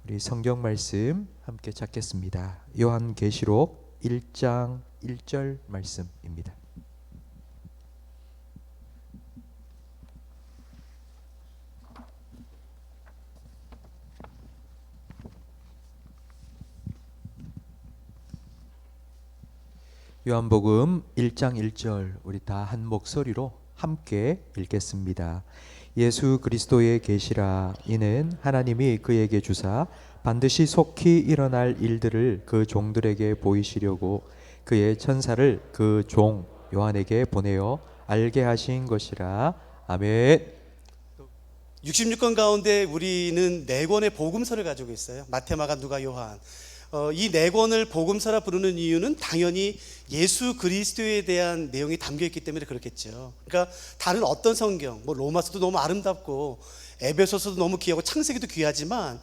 우리 성경 말씀 함께 찾겠습니다. 요한계시록 1장 1절 말씀입니다. 요한복음 1장 1절 우리 다 한 목소리로 함께 읽겠습니다. 예수 그리스도의 계시라. 이는 하나님이 그에게 주사 반드시 속히 일어날 일들을 그 종들에게 보이시려고 그의 천사를 그 종 요한에게 보내어 알게 하신 것이라. 아멘. 66권 가운데 우리는 4권의 복음서를 가지고 있어요. 마태, 마가, 누가, 요한. 이 4권을 복음서라 부르는 이유는 당연히 예수 그리스도에 대한 내용이 담겨있기 때문에 그렇겠죠. 그러니까 다른 어떤 성경, 로마서도 너무 아름답고 에베소서도 너무 귀하고 창세기도 귀하지만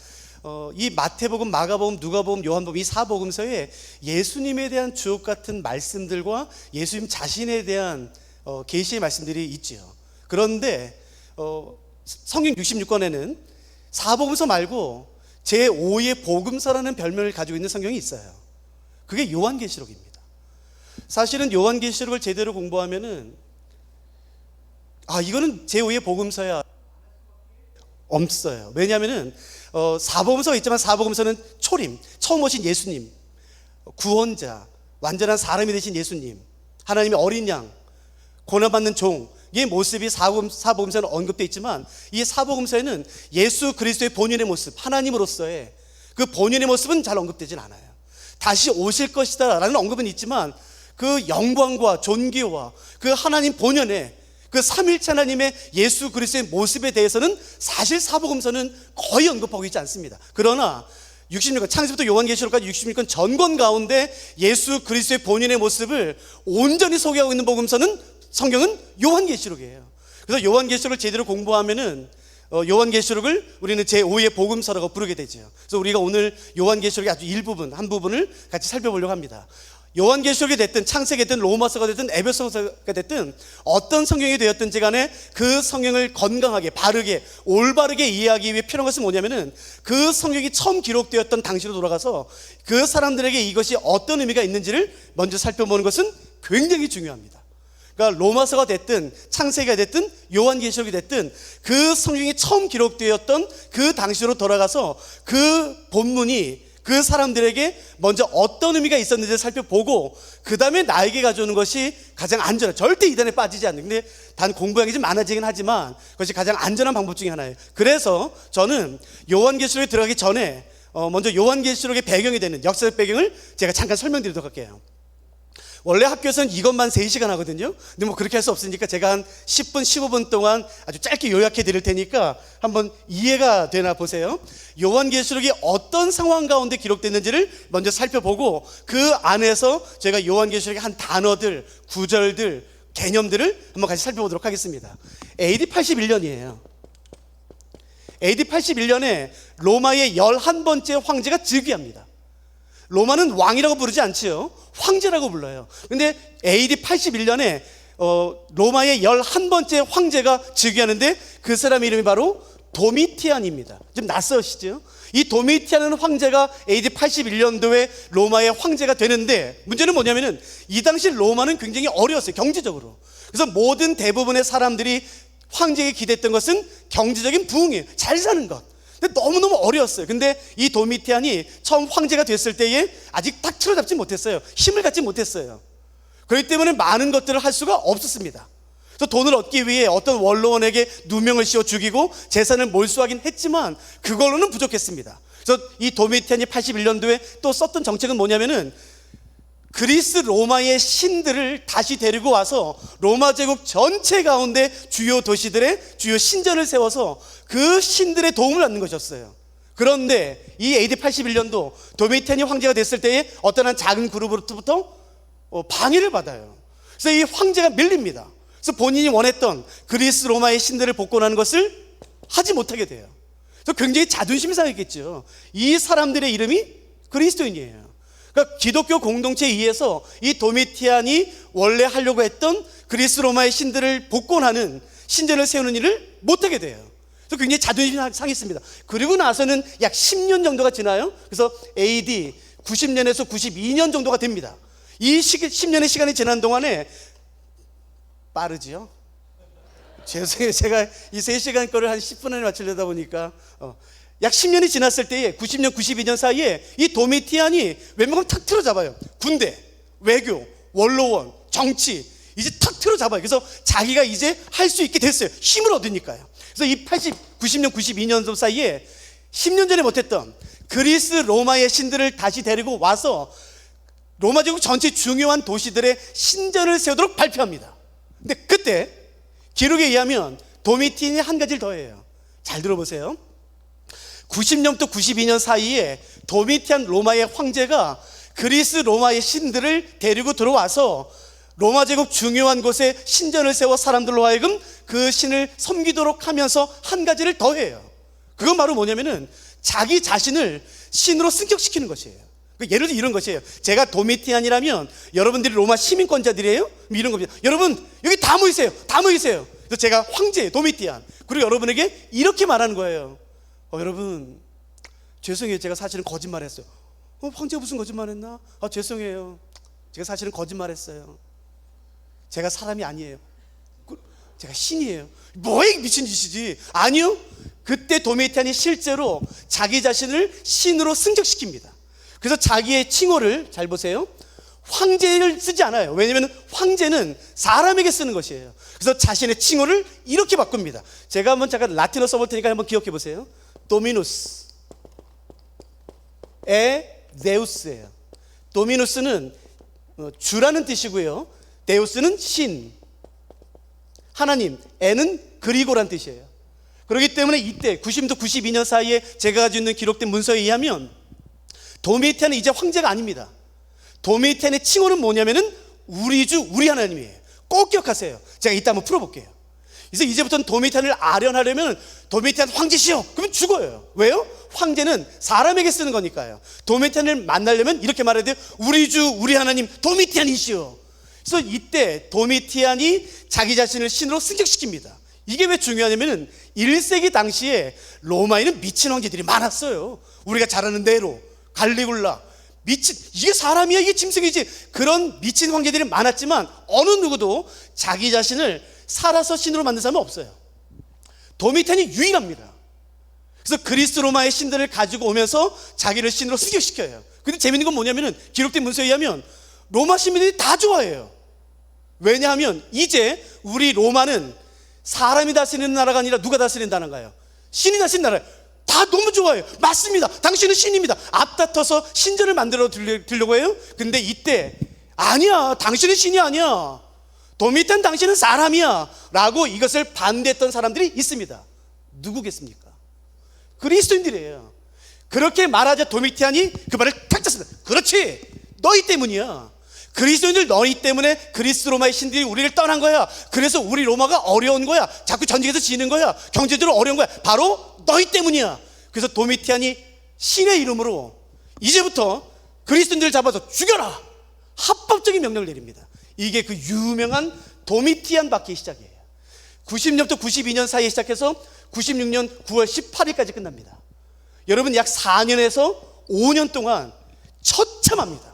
이 마태복음, 마가복음, 누가복음, 요한복음 이 4복음서에 예수님에 대한 주옥 같은 말씀들과 예수님 자신에 대한 계시의 말씀들이 있죠. 그런데 성경 66권에는 4복음서 말고 제5의 복음서라는 별명을 가지고 있는 성경이 있어요. 그게 요한계시록입니다. 사실은 요한계시록을 제대로 공부하면은 이거는 제5의 복음서야 없어요. 왜냐하면은 4복음서가 있지만 4복음서는 초림, 처음 오신 예수님, 구원자, 완전한 사람이 되신 예수님, 하나님의 어린 양, 고난받는 종, 이 모습이 사복음서에는 언급되어 있지만 이 사복음서에는 예수 그리스도의 본연의 모습, 하나님으로서의 그 본연의 모습은 잘 언급되진 않아요. 다시 오실 것이다 라는 언급은 있지만 그 영광과 존귀와 그 하나님 본연의 그 삼일체 하나님의 예수 그리스도의 모습에 대해서는 사실 사복음서는 거의 언급하고 있지 않습니다. 그러나 66권, 창세부터 요한계시록까지 66권 전권 가운데 예수 그리스도의 본연의 모습을 온전히 소개하고 있는 성경은 요한계시록이에요. 그래서 요한계시록을 제대로 공부하면은 요한계시록을 우리는 제5의 복음서라고 부르게 되죠. 그래서 우리가 오늘 요한계시록의 아주 한 부분을 같이 살펴보려고 합니다. 요한계시록이 됐든 창세기가 됐든 로마서가 됐든 에베소서가 됐든 어떤 성경이 되었든지 간에 그 성경을 건강하게 바르게 올바르게 이해하기 위해 필요한 것은 뭐냐면은 그 성경이 처음 기록되었던 당시로 돌아가서 그 사람들에게 이것이 어떤 의미가 있는지를 먼저 살펴보는 것은 굉장히 중요합니다. 그러니까 로마서가 됐든 창세기가 됐든 요한계시록이 됐든 그 성경이 처음 기록되었던 그 당시로 돌아가서 그 본문이 그 사람들에게 먼저 어떤 의미가 있었는지를 살펴보고 그 다음에 나에게 가져오는 것이 가장 안전한, 절대 이단에 빠지지 않는, 근데 단 공부량이 좀 많아지긴 하지만 그것이 가장 안전한 방법 중에 하나예요. 그래서 저는 요한계시록에 들어가기 전에 먼저 요한계시록의 배경이 되는 역사적 배경을 제가 잠깐 설명드리도록 할게요. 원래 학교에서는 이것만 3시간 하거든요. 근데 그렇게 할 수 없으니까 제가 한 10분, 15분 동안 아주 짧게 요약해 드릴 테니까 한번 이해가 되나 보세요. 요한계시록이 어떤 상황 가운데 기록됐는지를 먼저 살펴보고 그 안에서 제가 요한계시록의 한 단어들, 구절들, 개념들을 한번 같이 살펴보도록 하겠습니다. AD 81년이에요. AD 81년에 로마의 11번째 황제가 즉위합니다. 로마는 왕이라고 부르지 않지요. 황제라고 불러요. 근데 AD 81년에 로마의 11번째 황제가 즉위하는데 그 사람 이름이 바로 도미티안입니다. 좀 낯서시죠? 이 도미티안은 황제가 AD 81년도에 로마의 황제가 되는데 문제는 뭐냐면은 이 당시 로마는 굉장히 어려웠어요. 경제적으로. 그래서 모든 대부분의 사람들이 황제에게 기대했던 것은 경제적인 부흥이에요. 잘 사는 것. 근데 너무너무 어려웠어요. 근데 이 도미티안이 처음 황제가 됐을 때에 아직 딱 틀어잡지 못했어요. 힘을 갖지 못했어요. 그렇기 때문에 많은 것들을 할 수가 없었습니다. 그래서 돈을 얻기 위해 어떤 원로원에게 누명을 씌워 죽이고 재산을 몰수하긴 했지만 그걸로는 부족했습니다. 그래서 이 도미티안이 81년도에 또 썼던 정책은 뭐냐면은 그리스 로마의 신들을 다시 데리고 와서 로마 제국 전체 가운데 주요 도시들의 주요 신전을 세워서 그 신들의 도움을 받는 것이었어요. 그런데 이 AD 81년도 도미티안이 황제가 됐을 때에 어떤 한 작은 그룹으로부터 방해를 받아요. 그래서 이 황제가 밀립니다. 그래서 본인이 원했던 그리스 로마의 신들을 복권하는 것을 하지 못하게 돼요. 그래서 굉장히 자존심이 상했겠죠. 이 사람들의 이름이 그리스도인이에요. 그러니까 기독교 공동체에 의해서 이 도미티안이 원래 하려고 했던 그리스 로마의 신들을 복권하는 신전을 세우는 일을 못하게 돼요. 그래서 굉장히 자존심이 상했습니다. 그리고 나서는 약 10년 정도가 지나요. 그래서 AD 90년에서 92년 정도가 됩니다. 이 10년의 시간이 지난 동안에 빠르지요? 죄송해요. 제가 이 3시간 거를 한 10분 안에 맞추려다 보니까 약 10년이 지났을 때에 90년, 92년 사이에 이 도미티안이 웬만하면 탁 틀어잡아요. 군대, 외교, 원로원, 정치 이제 탁 틀어잡아요. 그래서 자기가 이제 할 수 있게 됐어요. 힘을 얻으니까요. 그래서 이 90년, 92년 사이에 10년 전에 못했던 그리스 로마의 신들을 다시 데리고 와서 로마 제국 전체 중요한 도시들의 신전을 세우도록 발표합니다. 근데 그때 기록에 의하면 도미티안이 한 가지를 더해요. 잘 들어보세요. 90년부터 92년 사이에 도미티안 로마의 황제가 그리스 로마의 신들을 데리고 들어와서 로마 제국 중요한 곳에 신전을 세워 사람들로 하여금 그 신을 섬기도록 하면서 한 가지를 더해요. 그건 바로 뭐냐면은 자기 자신을 신으로 승격시키는 것이에요. 예를 들어 이런 것이에요. 제가 도미티안이라면 여러분들이 로마 시민권자들이에요? 이런 겁니다. 여러분 여기 다 모이세요. 다 모이세요. 그래서 제가 황제예요. 도미티안. 그리고 여러분에게 이렇게 말하는 거예요. 여러분 죄송해요. 제가 사실은 거짓말했어요. 황제가 무슨 거짓말했나? 죄송해요. 제가 사실은 거짓말했어요. 제가 사람이 아니에요. 제가 신이에요. 뭐에 미친 짓이지? 아니요. 그때 도미티안이 실제로 자기 자신을 신으로 승격시킵니다. 그래서 자기의 칭호를 잘 보세요. 황제를 쓰지 않아요. 왜냐하면 황제는 사람에게 쓰는 것이에요. 그래서 자신의 칭호를 이렇게 바꿉니다. 제가 한번 잠깐 라틴어 써볼 테니까 한번 기억해 보세요. 도미누스 에 데우스예요. 도미누스는 주라는 뜻이고요. 데우스는 신, 하나님, 에는 그리고란 뜻이에요. 그렇기 때문에 이때 90년부터 92년 사이에 제가 가지고 있는 기록된 문서에 의하면 도미티안은 이제 황제가 아닙니다. 도미티안의 칭호는 뭐냐면은 우리 주 우리 하나님이에요. 꼭 기억하세요. 제가 이따 한번 풀어볼게요. 그래서 이제부터는 도미티안을 아련하려면 도미티안 황제시여 그러면 죽어요. 왜요? 황제는 사람에게 쓰는 거니까요. 도미티안을 만나려면 이렇게 말해야 돼요. 우리 주 우리 하나님 도미티안이시여. 그래서 이때 도미티안이 자기 자신을 신으로 승격시킵니다. 이게 왜 중요하냐면은 1세기 당시에 로마에는 미친 황제들이 많았어요. 우리가 잘 아는 네로, 갈리굴라, 미친, 이게 사람이야, 이게 짐승이지. 그런 미친 황제들이 많았지만 어느 누구도 자기 자신을 살아서 신으로 만든 사람은 없어요. 도미티안이 유일합니다. 그래서 그리스 로마의 신들을 가지고 오면서 자기를 신으로 승격시켜요. 근데 재밌는 건 뭐냐면은 기록된 문서에 의하면 로마 시민들이 다 좋아해요. 왜냐하면 이제 우리 로마는 사람이 다스리는 나라가 아니라 누가 다스린다는가요? 신이 다스리는 나라예요. 다 너무 좋아해요. 맞습니다. 당신은 신입니다. 앞다퉈서 신전을 만들어 드리려고 해요. 근데 이때 아니야, 당신은 신이 아니야. 도미티안 당신은 사람이야 라고 이것을 반대했던 사람들이 있습니다. 누구겠습니까? 그리스도인들이에요. 그렇게 말하자 도미티안이 그 말을 탁 쳤습니다. 그렇지, 너희 때문이야. 그리스도인들 너희 때문에 그리스 로마의 신들이 우리를 떠난 거야. 그래서 우리 로마가 어려운 거야. 자꾸 전쟁에서 지는 거야. 경제적으로 어려운 거야. 바로 너희 때문이야. 그래서 도미티안이 신의 이름으로 이제부터 그리스도인들을 잡아서 죽여라, 합법적인 명령을 내립니다. 이게 그 유명한 도미티안 박해의 시작이에요. 90년부터 92년 사이에 시작해서 96년 9월 18일까지 끝납니다. 여러분 약 4년에서 5년 동안 처참합니다.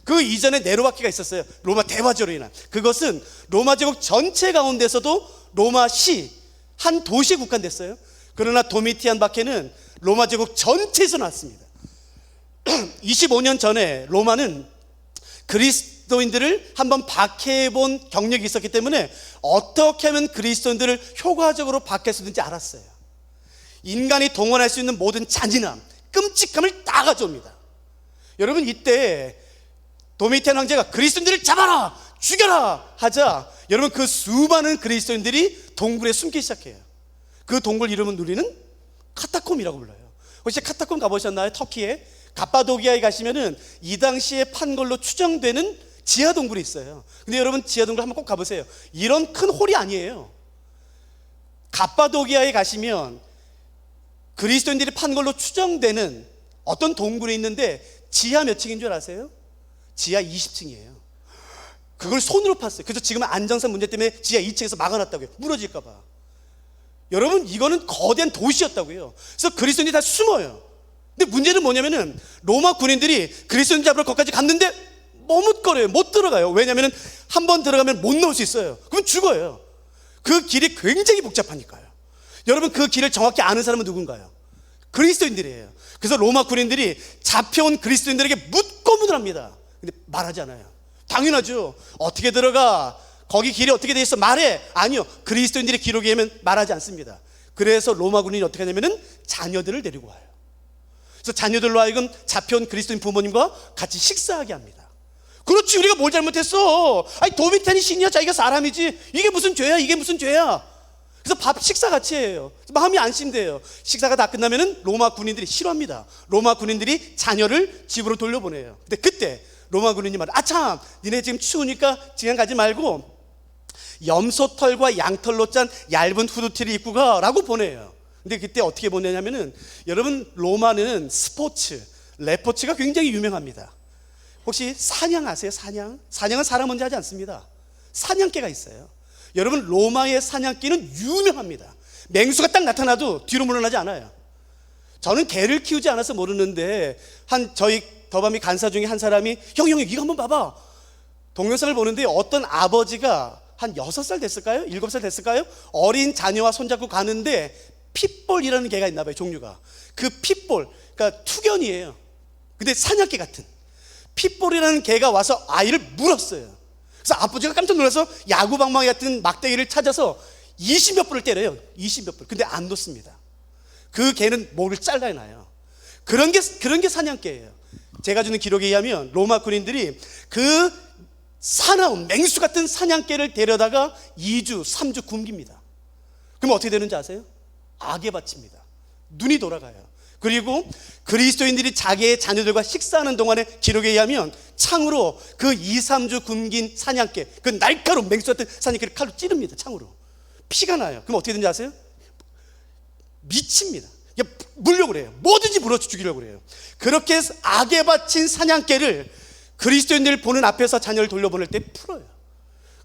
그 이전에 네로 박해가 있었어요. 로마 대화제로 인한. 그것은 로마 제국 전체 가운데서도 로마시 한 도시에 국한됐어요. 그러나 도미티안 박해는 로마 제국 전체에서 났습니다. 25년 전에 로마는 그리스도인들을 한번 박해해본 경력이 있었기 때문에 어떻게 하면 그리스도인들을 효과적으로 박해할 수 있는지 알았어요. 인간이 동원할 수 있는 모든 잔인함, 끔찍함을 다 가져옵니다. 여러분 이때 도미티안 황제가 그리스도인들을 잡아라, 죽여라 하자 여러분 그 수많은 그리스도인들이 동굴에 숨기 시작해요. 그 동굴 이름은 우리는 카타콤이라고 불러요. 혹시 카타콤 가보셨나요? 터키에 갑바도기아에 가시면은 이 당시에 판 걸로 추정되는 지하 동굴이 있어요. 근데 여러분 지하 동굴 한번 꼭 가보세요. 이런 큰 홀이 아니에요. 갑바도기아에 가시면 그리스도인들이 판 걸로 추정되는 어떤 동굴이 있는데 지하 몇 층인 줄 아세요? 지하 20층이에요. 그걸 손으로 팠어요. 그래서 지금은 안정성 문제 때문에 지하 2층에서 막아놨다고요. 무너질까 봐. 여러분, 이거는 거대한 도시였다고요. 그래서 그리스도인들이 다 숨어요. 근데 문제는 뭐냐면은 로마 군인들이 그리스도인 잡으러 거기까지 갔는데 머뭇거려요. 못 들어가요. 왜냐면은 한 번 들어가면 못 나올 수 있어요. 그럼 죽어요. 그 길이 굉장히 복잡하니까요. 여러분, 그 길을 정확히 아는 사람은 누군가요? 그리스도인들이에요. 그래서 로마 군인들이 잡혀온 그리스도인들에게 묻고문을합니다. 근데 말하지 않아요. 당연하죠. 어떻게 들어가? 거기 길이 어떻게 돼 있어? 말해. 아니요, 그리스도인들의 기록에 의하면 말하지 않습니다. 그래서 로마 군인이 어떻게 하냐면은 자녀들을 데리고 와요. 그래서 자녀들로 하여금 잡혀온 그리스도인 부모님과 같이 식사하게 합니다. 그렇지, 우리가 뭘 잘못했어? 아니, 도미탄이 신이야, 자기가 사람이지. 이게 무슨 죄야? 이게 무슨 죄야? 그래서 밥 식사 같이 해요. 마음이 안심돼요. 식사가 다 끝나면은 로마 군인들이 싫어합니다. 로마 군인들이 자녀를 집으로 돌려보내요. 근데 그때 로마 군인이 말해, 아참, 니네 지금 추우니까 지금 가지 말고 염소털과 양털로 짠 얇은 후드티를 입고 가라고 보내요. 근데 그때 어떻게 보내냐면은, 여러분, 로마는 스포츠, 레포츠가 굉장히 유명합니다. 혹시 사냥 아세요? 사냥? 사냥은 사람 먼저 하지 않습니다. 사냥개가 있어요. 여러분, 로마의 사냥개는 유명합니다. 맹수가 딱 나타나도 뒤로 물러나지 않아요. 저는 개를 키우지 않아서 모르는데 저희 더밤이 간사 중에 한 사람이 형 이거 한번 봐봐. 동영상을 보는데 어떤 아버지가 한 6살 됐을까요? 7살 됐을까요? 어린 자녀와 손잡고 가는데 핏볼이라는 개가 있나 봐요, 종류가. 그 핏볼, 그러니까 투견이에요. 근데 사냥개 같은 핏볼이라는 개가 와서 아이를 물었어요. 그래서 아버지가 깜짝 놀라서 야구방망이 같은 막대기를 찾아서 20몇 불을 때려요. 20몇 불. 근데 안 놓습니다. 그 개는 목을 잘라놔요. 그런 게 사냥개예요. 제가 주는 기록에 의하면 로마 군인들이 그 사나운 맹수 같은 사냥개를 데려다가 2주, 3주 굶깁니다. 그럼 어떻게 되는지 아세요? 악에 바칩니다. 눈이 돌아가요. 그리고 그리스도인들이 자기의 자녀들과 식사하는 동안에 기록에 의하면 창으로 그 2, 3주 굶긴 사냥개, 그 날카로운 맹수 같은 사냥개를 칼로 찌릅니다. 창으로. 피가 나요. 그럼 어떻게 되는지 아세요? 미칩니다. 물려고 그래요. 뭐든지 물어 죽이려고 그래요. 그렇게 해서 악에 바친 사냥개를 그리스도인들 보는 앞에서 자녀를 돌려보낼 때 풀어요.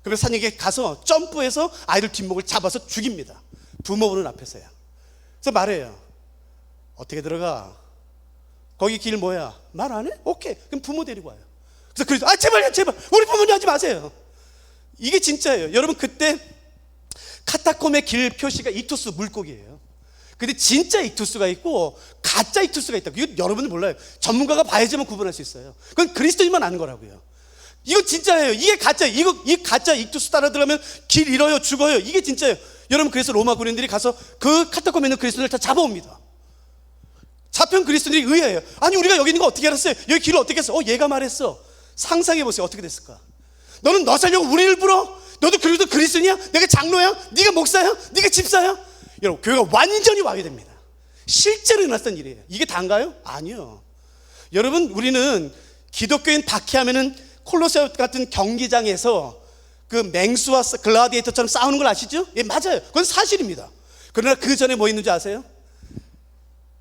그래서 사냥개 가서 점프해서 아이들 뒷목을 잡아서 죽입니다. 부모 보는 앞에서야. 그래서 말해요. 어떻게 들어가? 거기 길 뭐야? 말 안 해? 오케이. 그럼 부모 데리고 와요. 그래서 그리스도, 제발 우리 부모님 하지 마세요. 이게 진짜예요. 여러분, 그때 카타콤의 길 표시가 이투스 물고기예요. 근데 진짜 이투스가 있고 가짜 이투스가 있다. 이거 여러분들 몰라요. 전문가가 봐야지만 구분할 수 있어요. 그건 그리스도인만 아는 거라고요. 이거 진짜예요. 이게 가짜예요. 이 가짜 이투스 따라 들어가면 길 잃어요, 죽어요. 이게 진짜예요. 여러분, 그래서 로마 군인들이 가서 그 카타콤에 있는 그리스도인을 다 잡아옵니다. 잡혀온 그리스도인들이 의아해요. 아니, 우리가 여기 있는 거 어떻게 알았어요? 여기 길을 어떻게 했어? 얘가 말했어. 상상해보세요. 어떻게 됐을까? 너는 너 살려고 우리를 불어? 너도 그리스도인이야? 내가 장로야? 네가 목사야? 네가 집사야? 여러분, 교회가 완전히 와게 됩니다. 실제로 일어났던 일이에요. 이게 다인가요? 아니요. 여러분, 우리는 기독교인 박해하면은 콜로세움 같은 경기장에서 그 맹수와 글라디에이터처럼 싸우는 걸 아시죠? 예, 맞아요. 그건 사실입니다. 그러나 그 전에 뭐 있는지 아세요?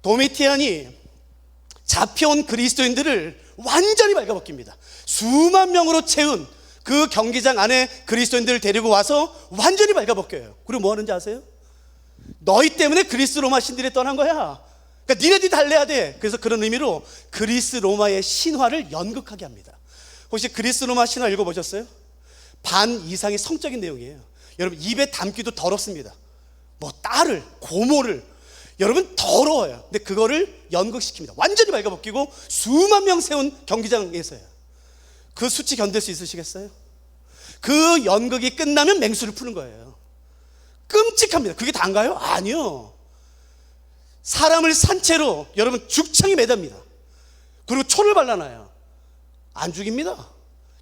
도미티안이 잡혀온 그리스도인들을 완전히 발가벗깁니다. 수만 명으로 채운 그 경기장 안에 그리스도인들을 데리고 와서 완전히 발가벗겨요. 그리고 뭐 하는지 아세요? 너희 때문에 그리스 로마 신들이 떠난 거야. 그러니까 니네들이 달래야 돼. 그래서 그런 의미로 그리스 로마의 신화를 연극하게 합니다. 혹시 그리스 로마 신화 읽어보셨어요? 반 이상이 성적인 내용이에요. 여러분, 입에 담기도 더럽습니다. 뭐 딸을, 고모를, 여러분 더러워요. 근데 그거를 연극시킵니다. 완전히 발가벗기고 수만 명 세운 경기장에서요. 그 수치 견딜 수 있으시겠어요? 그 연극이 끝나면 맹수를 푸는 거예요. 끔찍합니다. 그게 다인가요? 아니요. 사람을 산채로 여러분 죽창에 매답니다. 그리고 초를 발라놔요. 안 죽입니다.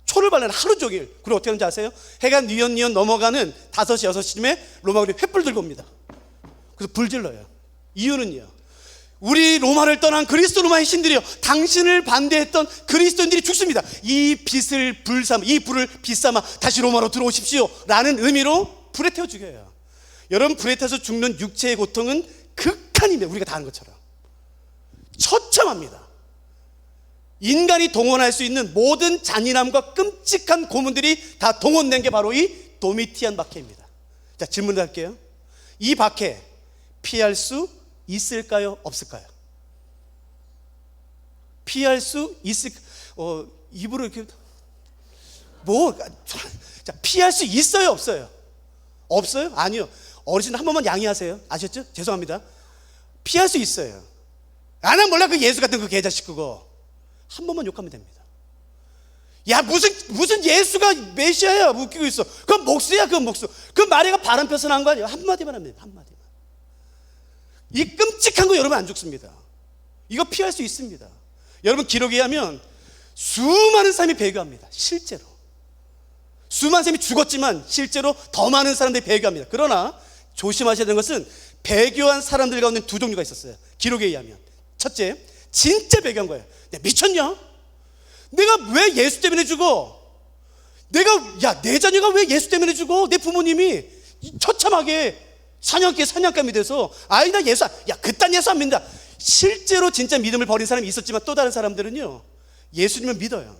초를 발라놔 하루 종일. 그리고 어떻게 하는지 아세요? 해가 뉘엿뉘엿 넘어가는 5시, 6시쯤에 로마군이 횃불 들고 옵니다. 그래서 불 질러요. 이유는요, 우리 로마를 떠난 그리스도 로마의 신들이요, 당신을 반대했던 그리스도인들이 죽습니다. 이 빛을 불삼아, 이 불을 빛삼아 다시 로마로 들어오십시오 라는 의미로 불에 태워 죽여요. 여러분, 불에 타서 죽는 육체의 고통은 극한입니다. 우리가 다 아는 것처럼 처참합니다. 인간이 동원할 수 있는 모든 잔인함과 끔찍한 고문들이 다 동원된 게 바로 이 도미티안 박해입니다. 자, 질문을 할게요. 이 박해 피할 수 있을까요? 없을까요? 피할 수 있을 입으로 이렇게 자, 피할 수 있어요, 없어요? 없어요? 아니요. 어르신 한 번만 양해하세요. 아셨죠? 죄송합니다. 피할 수 있어요. 나 몰라 그 예수 같은 그 개자식 그거 한 번만 욕하면 됩니다. 야 무슨 예수가 메시아야 웃기고 있어. 그건 목수야 그건 목수. 그 마리아가 바람 펴서 난 거 아니에요. 한마디만 하면 돼요. 한마디만. 이 끔찍한 거 여러분 안 죽습니다. 이거 피할 수 있습니다. 여러분 기록에 의하면 수많은 사람이 배교합니다. 실제로 수많은 사람이 죽었지만 실제로 더 많은 사람들이 배교합니다. 그러나 조심하셔야 되는 것은 배교한 사람들 가운데 두 종류가 있었어요. 기록에 의하면 첫째, 진짜 배교한 거예요. 야, 미쳤냐? 내가 왜 예수 때문에 죽어? 내 자녀가 왜 예수 때문에 죽어? 내 부모님이 처참하게 사냥감이 돼서 나 예수 그딴 예수 안 믿는다. 실제로 진짜 믿음을 버린 사람이 있었지만 또 다른 사람들은요 예수님을 믿어요.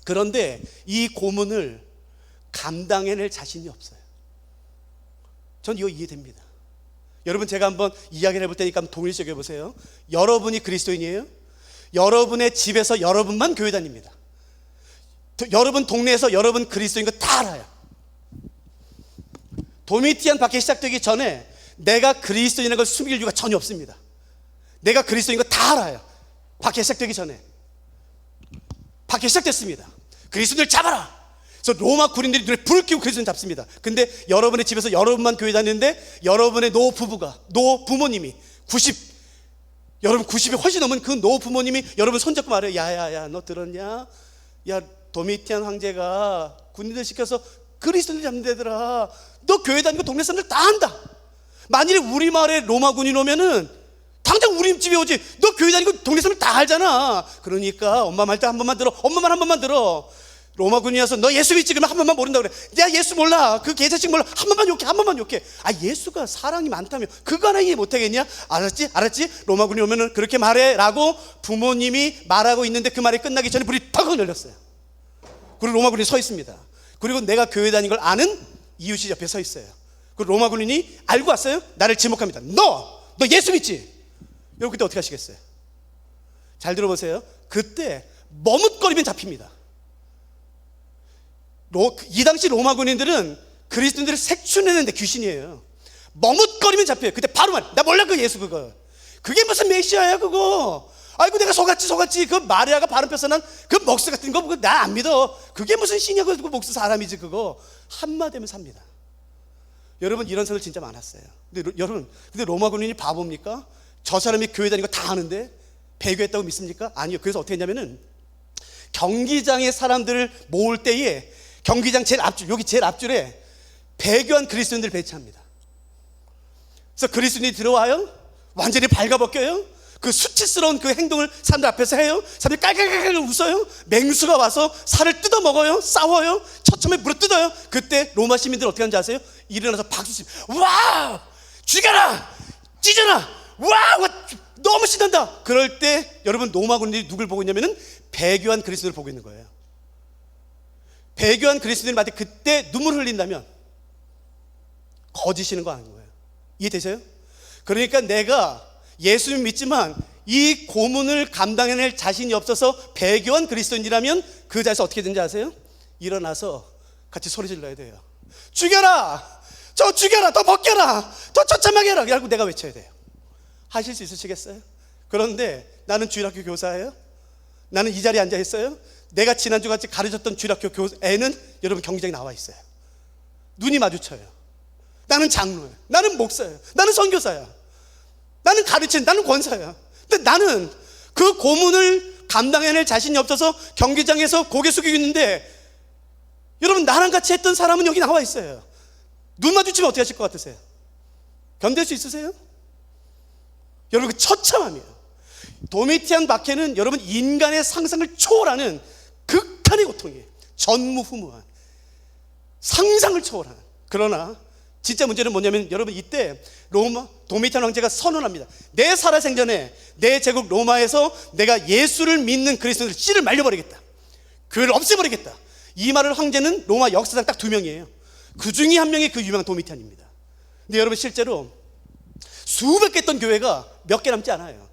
그런데 이 고문을 감당해낼 자신이 없어요. 전 이거 이해됩니다. 여러분 제가 한번 이야기를 해볼 테니까 한번 동일 시각해 보세요. 여러분이 그리스도인이에요. 여러분의 집에서 여러분만 교회 다닙니다. 여러분 동네에서 여러분 그리스도인 거 다 알아요. 도미티안 박해 시작되기 전에 내가 그리스도인인 걸 숨길 이유가 전혀 없습니다. 내가 그리스도인 거 다 알아요. 박해 시작되기 전에. 박해 시작됐습니다. 그리스도인을 잡아라. 그래서 로마 군인들이 눈에 불을 켜고 그리스도인 잡습니다. 근데 여러분의 집에서 여러분만 교회 다니는데 여러분의 노 부모님이 여러분 90이 훨씬 넘은 그 노 부모님이 여러분 손잡고 말해요. 야야야 너 들었냐? 야 도미티안 황제가 군인들 시켜서 그리스도인을 잡는 데더라. 너 교회 다니고 동네 사람들 다 안다. 만일에 우리 마을에 로마 군인 오면은 당장 우리 집에 오지. 너 교회 다니고 동네 사람들 다 알잖아. 그러니까 엄마 말 때 한 번만 들어. 엄마 말 한 번만 들어. 로마 군인이 와서 너 예수 믿지? 그러면 한 번만 모른다 그래. 야 예수 몰라. 그 개자식 몰라. 한 번만 욕해. 예수가 사랑이 많다며 그거 하나 이해 못하겠냐? 알았지? 로마 군인이 오면은 그렇게 말해 라고 부모님이 말하고 있는데 그 말이 끝나기 전에 불이 턱 열렸어요. 그리고 로마 군인이 서 있습니다. 그리고 내가 교회 다닌 걸 아는 이웃이 옆에 서 있어요. 그 로마 군인이 알고 왔어요. 나를 지목합니다. 너 예수 믿지? 여러분 그때 어떻게 하시겠어요? 잘 들어보세요. 그때 머뭇거리면 잡힙니다. 이 당시 로마 군인들은 그리스도인들을 색출해내는데 귀신이에요. 머뭇거리면 잡혀요. 그때 바로 나 몰라 그 예수 그거. 그게 무슨 메시아야 그거. 아이고 내가 속았지. 그 마리아가 바람 펴서 난 그 목수 같은 거 나 안 믿어. 그게 무슨 신이야 그 목수 사람이지 그거. 한마디 하면 삽니다. 여러분 이런 사람들 진짜 많았어요. 근데 로마 군인이 바보입니까? 저 사람이 교회 다니는 거 다 아는데 배교했다고 믿습니까? 아니요. 그래서 어떻게 했냐면은 경기장에 사람들을 모을 때에 경기장 여기 제일 앞줄에 배교한 그리스도인들을 배치합니다. 그래서 그리스도인이 들어와요. 완전히 발가벗겨요. 그 수치스러운 그 행동을 사람들 앞에서 해요. 사람들이 깔깔깔깔 웃어요. 맹수가 와서 살을 뜯어 먹어요. 싸워요. 처참하게 물어 뜯어요. 그때 로마 시민들 어떻게 하는지 아세요? 일어나서 박수 치고 와! 죽여라! 찢어라! 와! 너무 신난다! 그럴 때 여러분 로마 군인들이 누굴 보고 있냐면은 배교한 그리스도를 보고 있는 거예요. 배교한 그리스도인을 만약 그때 눈물 흘린다면 거짓이는 거 아닌 거예요. 이해되세요? 그러니까 내가 예수님 믿지만 이 고문을 감당해낼 자신이 없어서 배교한 그리스도인이라면 그 자리에서 어떻게 되는지 아세요? 일어나서 같이 소리 질러야 돼요. 죽여라! 저 죽여라! 더 벗겨라! 더 처참하게 해라! 라고 내가 외쳐야 돼요. 하실 수 있으시겠어요? 그런데 나는 주일학교 교사예요. 나는 이 자리에 앉아 있어요. 내가 지난주같이 가르쳤던 주일학교 애는 여러분 경기장에 나와 있어요. 눈이 마주쳐요. 나는 장로예요. 나는 목사예요. 나는 선교사야. 나는 나는 권사야. 근데 나는 그 고문을 감당해낼 자신이 없어서 경기장에서 고개 숙이고 있는데 여러분 나랑 같이 했던 사람은 여기 나와 있어요. 눈 마주치면 어떻게 하실 것 같으세요? 견딜 수 있으세요? 여러분 그 처참함이에요. 도미티안 박해는 여러분 인간의 상상을 초월하는 극한의 고통이에요. 전무후무한 상상을 초월하는. 그러나 진짜 문제는 뭐냐면 여러분 이때 도미티안 황제가 선언합니다. 내 살아생전에 내 제국 로마에서 내가 예수를 믿는 그리스도인들 씨를 말려버리겠다. 교회를 없애버리겠다. 이 말을 황제는 로마 역사상 딱 2명이에요. 그 중에 한 명이 그 유명한 도미티안입니다. 근데 여러분 실제로 수백 개 있던 교회가 몇 개 남지 않아요.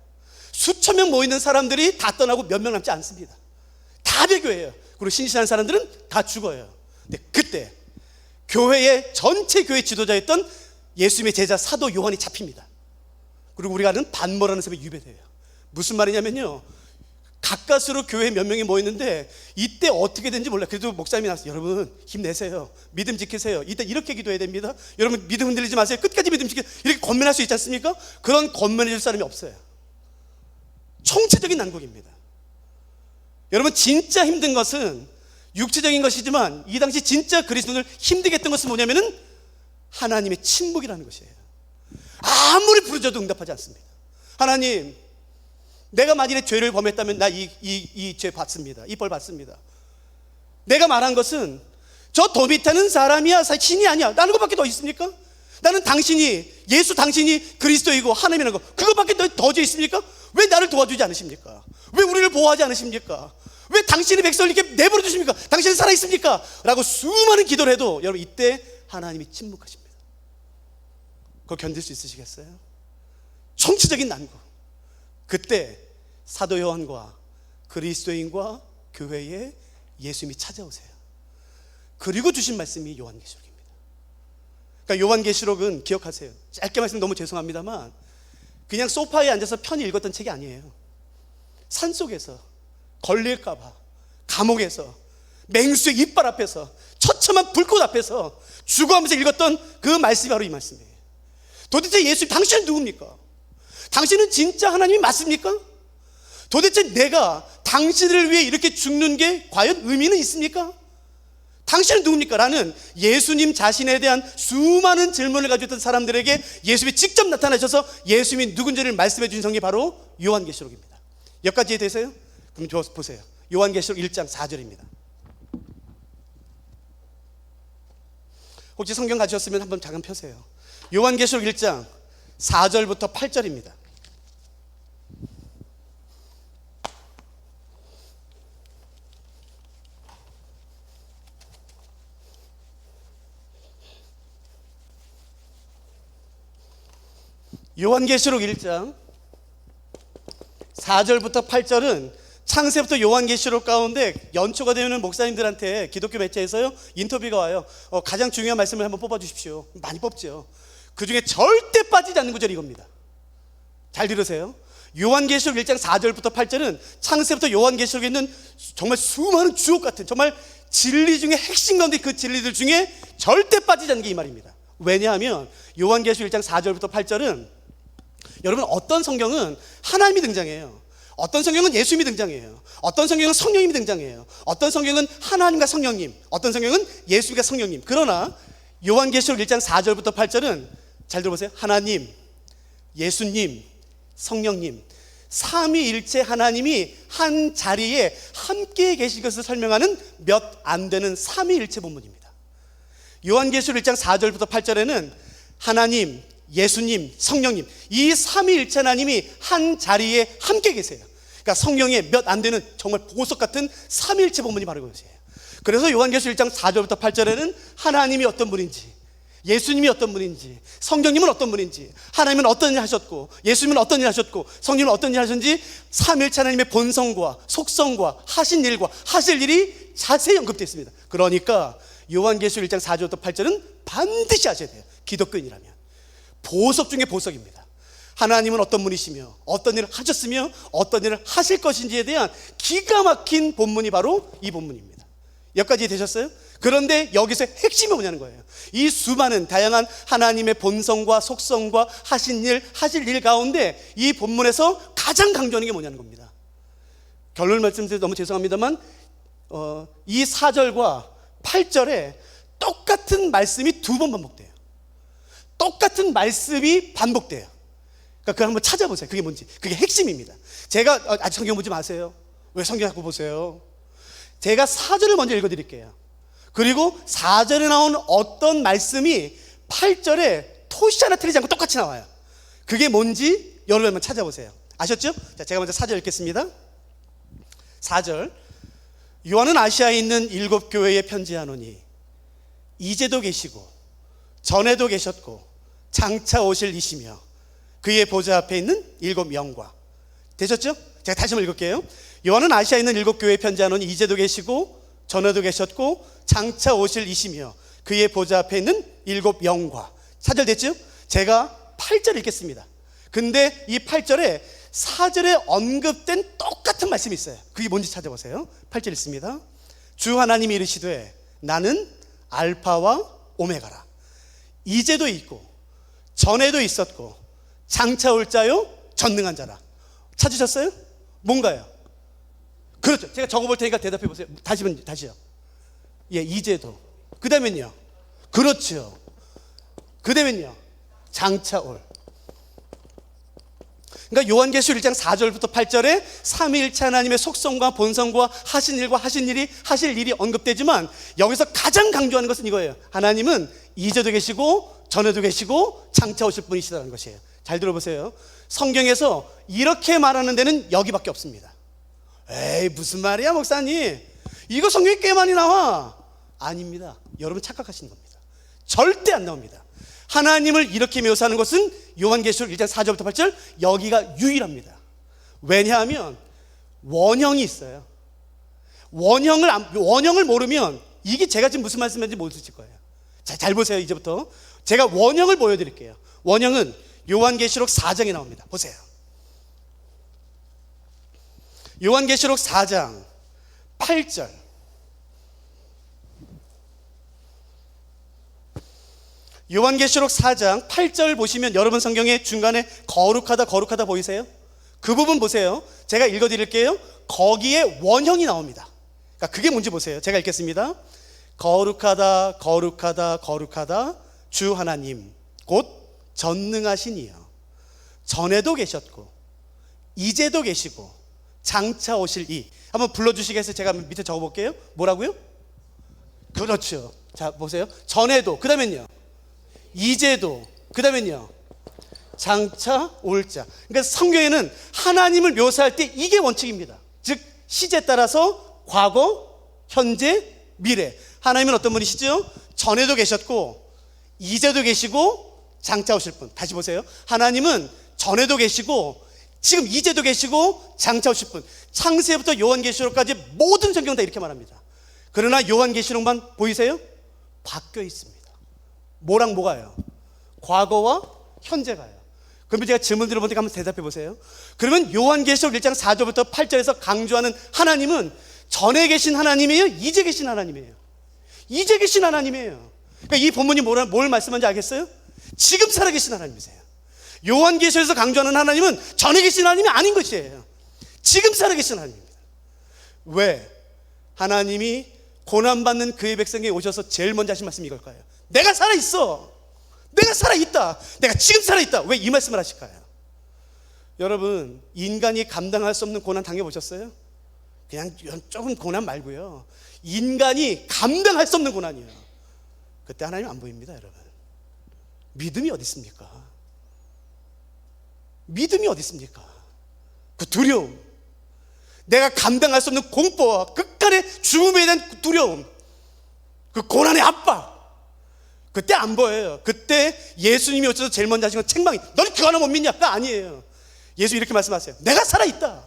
수천 명 모이는 사람들이 다 떠나고 몇 명 남지 않습니다. 다 배교예요. 그리고 신실한 사람들은 다 죽어요. 근데 그때 교회의 전체 교회 지도자였던 예수님의 제자 사도 요한이 잡힙니다. 그리고 우리가 아는 반모라는 셈에 유배돼요. 무슨 말이냐면요, 가까스로 교회에 몇 명이 모였는데 이때 어떻게 된지 몰라요. 그래도 목사님이 나와서 여러분 힘내세요, 믿음 지키세요, 이때 이렇게 기도해야 됩니다, 여러분 믿음 흔들리지 마세요, 끝까지 믿음 지키세요, 이렇게 권면할 수 있지 않습니까? 그런 권면해 줄 사람이 없어요. 총체적인 난국입니다. 여러분, 진짜 힘든 것은 육체적인 것이지만 이 당시 진짜 그리스도인을 힘들게 했던 것은 뭐냐면은 하나님의 침묵이라는 것이에요. 아무리 부르짖어도 응답하지 않습니다. 하나님, 내가 만일에 죄를 범했다면 나 이 죄 받습니다. 이 벌 받습니다. 내가 말한 것은 저 도비타는 사람이야, 신이 아니야, 라는 것밖에 더 있습니까? 나는 예수 당신이 그리스도이고 하나님이라는 거, 그것밖에 더 있습니까? 왜 나를 도와주지 않으십니까? 왜 우리를 보호하지 않으십니까? 왜 당신의 백성을 이렇게 내버려 두십니까? 당신은 살아있습니까? 라고 수많은 기도를 해도 여러분, 이때 하나님이 침묵하십니다. 그거 견딜 수 있으시겠어요? 총체적인 난국. 그때 사도 요한과 그리스도인과 교회에 예수님이 찾아오세요. 그리고 주신 말씀이 요한계시록입니다. 그러니까 요한계시록은 기억하세요. 짧게 말씀 너무 죄송합니다만 그냥 소파에 앉아서 편히 읽었던 책이 아니에요. 산속에서 걸릴까봐, 감옥에서, 맹수의 이빨 앞에서, 처참한 불꽃 앞에서 죽어가면서 읽었던 그 말씀이 바로 이 말씀이에요. 도대체 예수님, 당신은 누굽니까? 당신은 진짜 하나님이 맞습니까? 도대체 내가 당신을 위해 이렇게 죽는 게 과연 의미는 있습니까? 당신은 누굽니까? 라는 예수님 자신에 대한 수많은 질문을 가지고 있던 사람들에게 예수님이 직접 나타나셔서 예수님이 누군지를 말씀해 주신 성경이 바로 요한계시록입니다. 여기까지 이해되세요? 그럼 보세요. 요한계시록 1장 4절입니다. 혹시 성경 가지셨으면 한번 잠깐 펴세요. 요한계시록 1장 4절부터 8절입니다. 요한계시록 1장 4절부터 8절은 창세부터 요한계시록 가운데 연초가 되면 목사님들한테 기독교 매체에서요 인터뷰가 와요. 가장 중요한 말씀을 한번 뽑아주십시오. 많이 뽑죠. 그 중에 절대 빠지지 않는 구절이 이겁니다. 잘 들으세요. 요한계시록 1장 4절부터 8절은 창세부터 요한계시록에 있는 정말 수많은 주옥 같은 정말 진리 중에 핵심 가운데 그 진리들 중에 절대 빠지지 않는 게 이 말입니다. 왜냐하면 요한계시록 1장 4절부터 8절은 여러분, 어떤 성경은 하나님이 등장해요. 어떤 성경은 예수님이 등장해요. 어떤 성경은 성령님이 등장해요. 어떤 성경은 하나님과 성령님, 어떤 성경은 예수님과 성령님. 그러나 요한계시록 1장 4절부터 8절은 잘 들어보세요. 하나님, 예수님, 성령님, 삼위일체 하나님이 한 자리에 함께 계신 것을 설명하는 몇 안 되는 삼위일체 본문입니다. 요한계시록 1장 4절부터 8절에는 하나님, 예수님, 성령님, 이 삼위일체 하나님이 한 자리에 함께 계세요. 그러니까 성령의 몇 안 되는 정말 보석 같은 삼위일체 본문이 바로 이것이에요. 그래서 요한계시록 1장 4절부터 8절에는 하나님이 어떤 분인지, 예수님이 어떤 분인지, 성령님은 어떤 분인지, 하나님은 어떤 일 하셨고, 예수님은 어떤 일 하셨고, 성령님은 어떤 일 하셨는지 삼위일체 하나님의 본성과 속성과 하신 일과 하실 일이 자세히 언급되어 있습니다. 그러니까 요한계시록 1장 4절부터 8절은 반드시 아셔야 돼요. 기독교인이라면. 보석 중에 보석입니다. 하나님은 어떤 분이시며 어떤 일을 하셨으며 어떤 일을 하실 것인지에 대한 기가 막힌 본문이 바로 이 본문입니다. 여기까지 되셨어요? 그런데 여기서 핵심이 뭐냐는 거예요. 이 수많은 다양한 하나님의 본성과 속성과 하신 일, 하실 일 가운데 이 본문에서 가장 강조하는 게 뭐냐는 겁니다. 결론을 말씀드려서 너무 죄송합니다만 이 4절과 8절에 똑같은 말씀이 두 번 반복돼요. 똑같은 말씀이 반복돼요. 그러니까 그걸 한번 찾아보세요. 그게 뭔지. 그게 핵심입니다. 제가 아직 성경 보지 마세요. 왜 성경 자꾸 보세요? 제가 4절을 먼저 읽어드릴게요. 그리고 4절에 나온 어떤 말씀이 8절에 토시 하나 틀리지 않고 똑같이 나와요. 그게 뭔지 여러분 한번 찾아보세요. 아셨죠? 자, 제가 먼저 4절 읽겠습니다. 4절. 요한은 아시아에 있는 7 교회에 편지하노니 이제도 계시고 전에도 계셨고 장차 오실 이시며 그의 보좌 앞에 있는 7 영과. 되셨죠? 제가 다시 한번 읽을게요. 요한은 아시아에 있는 7 교회에 편지하노니 이제도 계시고 전에도 계셨고 장차 오실 이시며 그의 보좌 앞에 있는 7 영과. 4절 됐죠? 제가 8절 읽겠습니다. 근데 이 8절에 4절에 언급된 똑같은 말씀이 있어요. 그게 뭔지 찾아보세요. 8절 읽습니다. 주 하나님이 이르시되 나는 알파와 오메가라. 이제도 있고 전에도 있었고 장차 올 자요 전능한 자라. 찾으셨어요? 뭔가요? 그렇죠. 제가 적어볼 테니까 대답해 보세요. 다시요. 예, 이제도. 그 다음엔요. 그렇죠. 그 다음엔요. 장차 올. 그러니까 요한계시록 1장 4절부터 8절에 삼위일체 하나님의 속성과 본성과 하신 일과 하실 일이 언급되지만 여기서 가장 강조하는 것은 이거예요. 하나님은 이제도 계시고 전에도 계시고 장차 오실 분이시라는 것이에요. 잘 들어보세요. 성경에서 이렇게 말하는 데는 여기밖에 없습니다. 에이, 무슨 말이야 목사님, 이거 성경에 꽤 많이 나와. 아닙니다. 여러분 착각하시는 겁니다. 절대 안 나옵니다. 하나님을 이렇게 묘사하는 것은 요한계시록 1장 4절부터 8절 여기가 유일합니다. 왜냐하면 원형이 있어요. 원형을 모르면 이게 제가 지금 무슨 말씀인지 모르실 거예요. 자, 잘 보세요. 이제부터 제가 원형을 보여드릴게요. 원형은 요한계시록 4장에 나옵니다. 보세요. 요한계시록 4장 8절. 요한계시록 4장 8절 보시면 여러분 성경에 중간에 거룩하다 보이세요? 그 부분 보세요. 제가 읽어드릴게요. 거기에 원형이 나옵니다. 그러니까 그게 뭔지 보세요. 제가 읽겠습니다. 거룩하다 주 하나님 곧 전능하신 이여 전에도 계셨고 이제도 계시고 장차 오실 이. 한번 불러주시겠어요? 제가 밑에 적어볼게요. 뭐라고요? 그렇죠. 자 보세요. 전에도, 그 다음엔요 이제도, 그 다음엔요 장차 올 자. 그러니까 성경에는 하나님을 묘사할 때 이게 원칙입니다. 즉 시제 따라서 과거, 현재, 미래. 하나님은 어떤 분이시죠? 전에도 계셨고 이제도 계시고 장차 오실 분. 다시 보세요. 하나님은 전에도 계시고 지금 이제도 계시고 장차 오실 분. 창세부터 요한계시록까지 모든 성경 다 이렇게 말합니다. 그러나 요한계시록만 보이세요? 바뀌어 있습니다. 뭐랑 뭐가요? 과거와 현재가요. 그러면 제가 질문 드려보니까 한번 대답해 보세요. 그러면 요한계시록 1장 4절부터 8절에서 강조하는 하나님은 전에 계신 하나님이에요? 이제 계신 하나님이에요? 이제 계신 하나님이에요. 그러니까 이 본문이 뭘 말씀하는지 알겠어요? 지금 살아계신 하나님이세요. 요한계시록에서 강조하는 하나님은 전에 계신 하나님이 아닌 것이에요. 지금 살아계신 하나님입니다. 왜? 하나님이 고난받는 그의 백성에게 오셔서 제일 먼저 하신 말씀이 이걸까요? 내가 살아있어. 내가 살아있다. 내가 지금 살아있다. 왜 이 말씀을 하실까요? 여러분, 인간이 감당할 수 없는 고난 당해보셨어요? 그냥 조금 고난 말고요, 인간이 감당할 수 없는 고난이에요. 그때 하나님 안 보입니다. 여러분, 믿음이 어디 있습니까? 믿음이 어디 있습니까? 그 두려움, 내가 감당할 수 없는 공포와 끝간의 죽음에 대한 두려움, 그 고난의 압박, 그때 안 보여요. 그때 예수님이 오셔서 제일 먼저 하신 건 책망이, 너는 그거 하나 못 믿냐? 그거 아니에요. 예수 이렇게 말씀하세요. 내가 살아있다.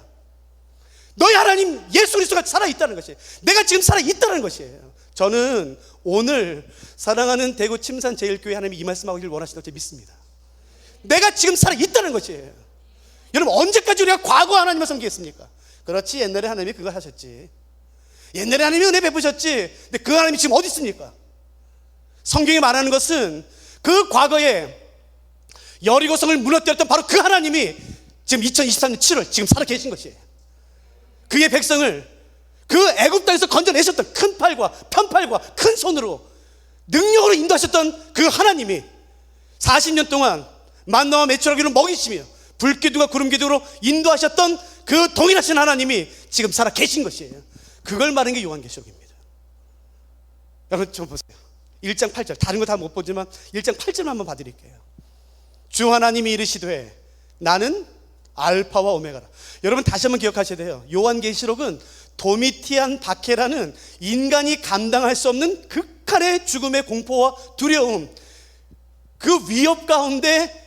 너희 하나님 예수 그리스도가 살아있다는 것이에요. 내가 지금 살아있다는 것이에요. 저는 오늘 사랑하는 대구 침산 제일교회 하나님이 이 말씀하기를 원하시다고 믿습니다. 내가 지금 살아있다는 것이에요. 여러분, 언제까지 우리가 과거 하나님을 섬기겠습니까? 그렇지, 옛날에 하나님이 그걸 하셨지. 옛날에 하나님이 은혜 베푸셨지. 근데 그 하나님이 지금 어디 있습니까? 성경이 말하는 것은 그 과거에 여리고성을 무너뜨렸던 바로 그 하나님이 지금 2023년 7월 지금 살아계신 것이에요. 그의 백성을 그 애굽 땅에서 건져내셨던 큰 팔과 편팔과 큰 손으로 능력으로 인도하셨던 그 하나님이 40년 동안 만나와 메추라기로 먹이시며 불기둥과 구름기둥으로 인도하셨던 그 동일하신 하나님이 지금 살아계신 것이에요. 그걸 말하는 게 요한계시록입니다. 여러분 좀 보세요. 1장 8절, 다른 거 다 못 보지만 1장 8절만 한번 봐드릴게요. 주 하나님이 이르시되 나는 알파와 오메가라. 여러분 다시 한번 기억하셔야 돼요. 요한계시록은 도미티안 박해라는 인간이 감당할 수 없는 극한의 죽음의 공포와 두려움, 그 위협 가운데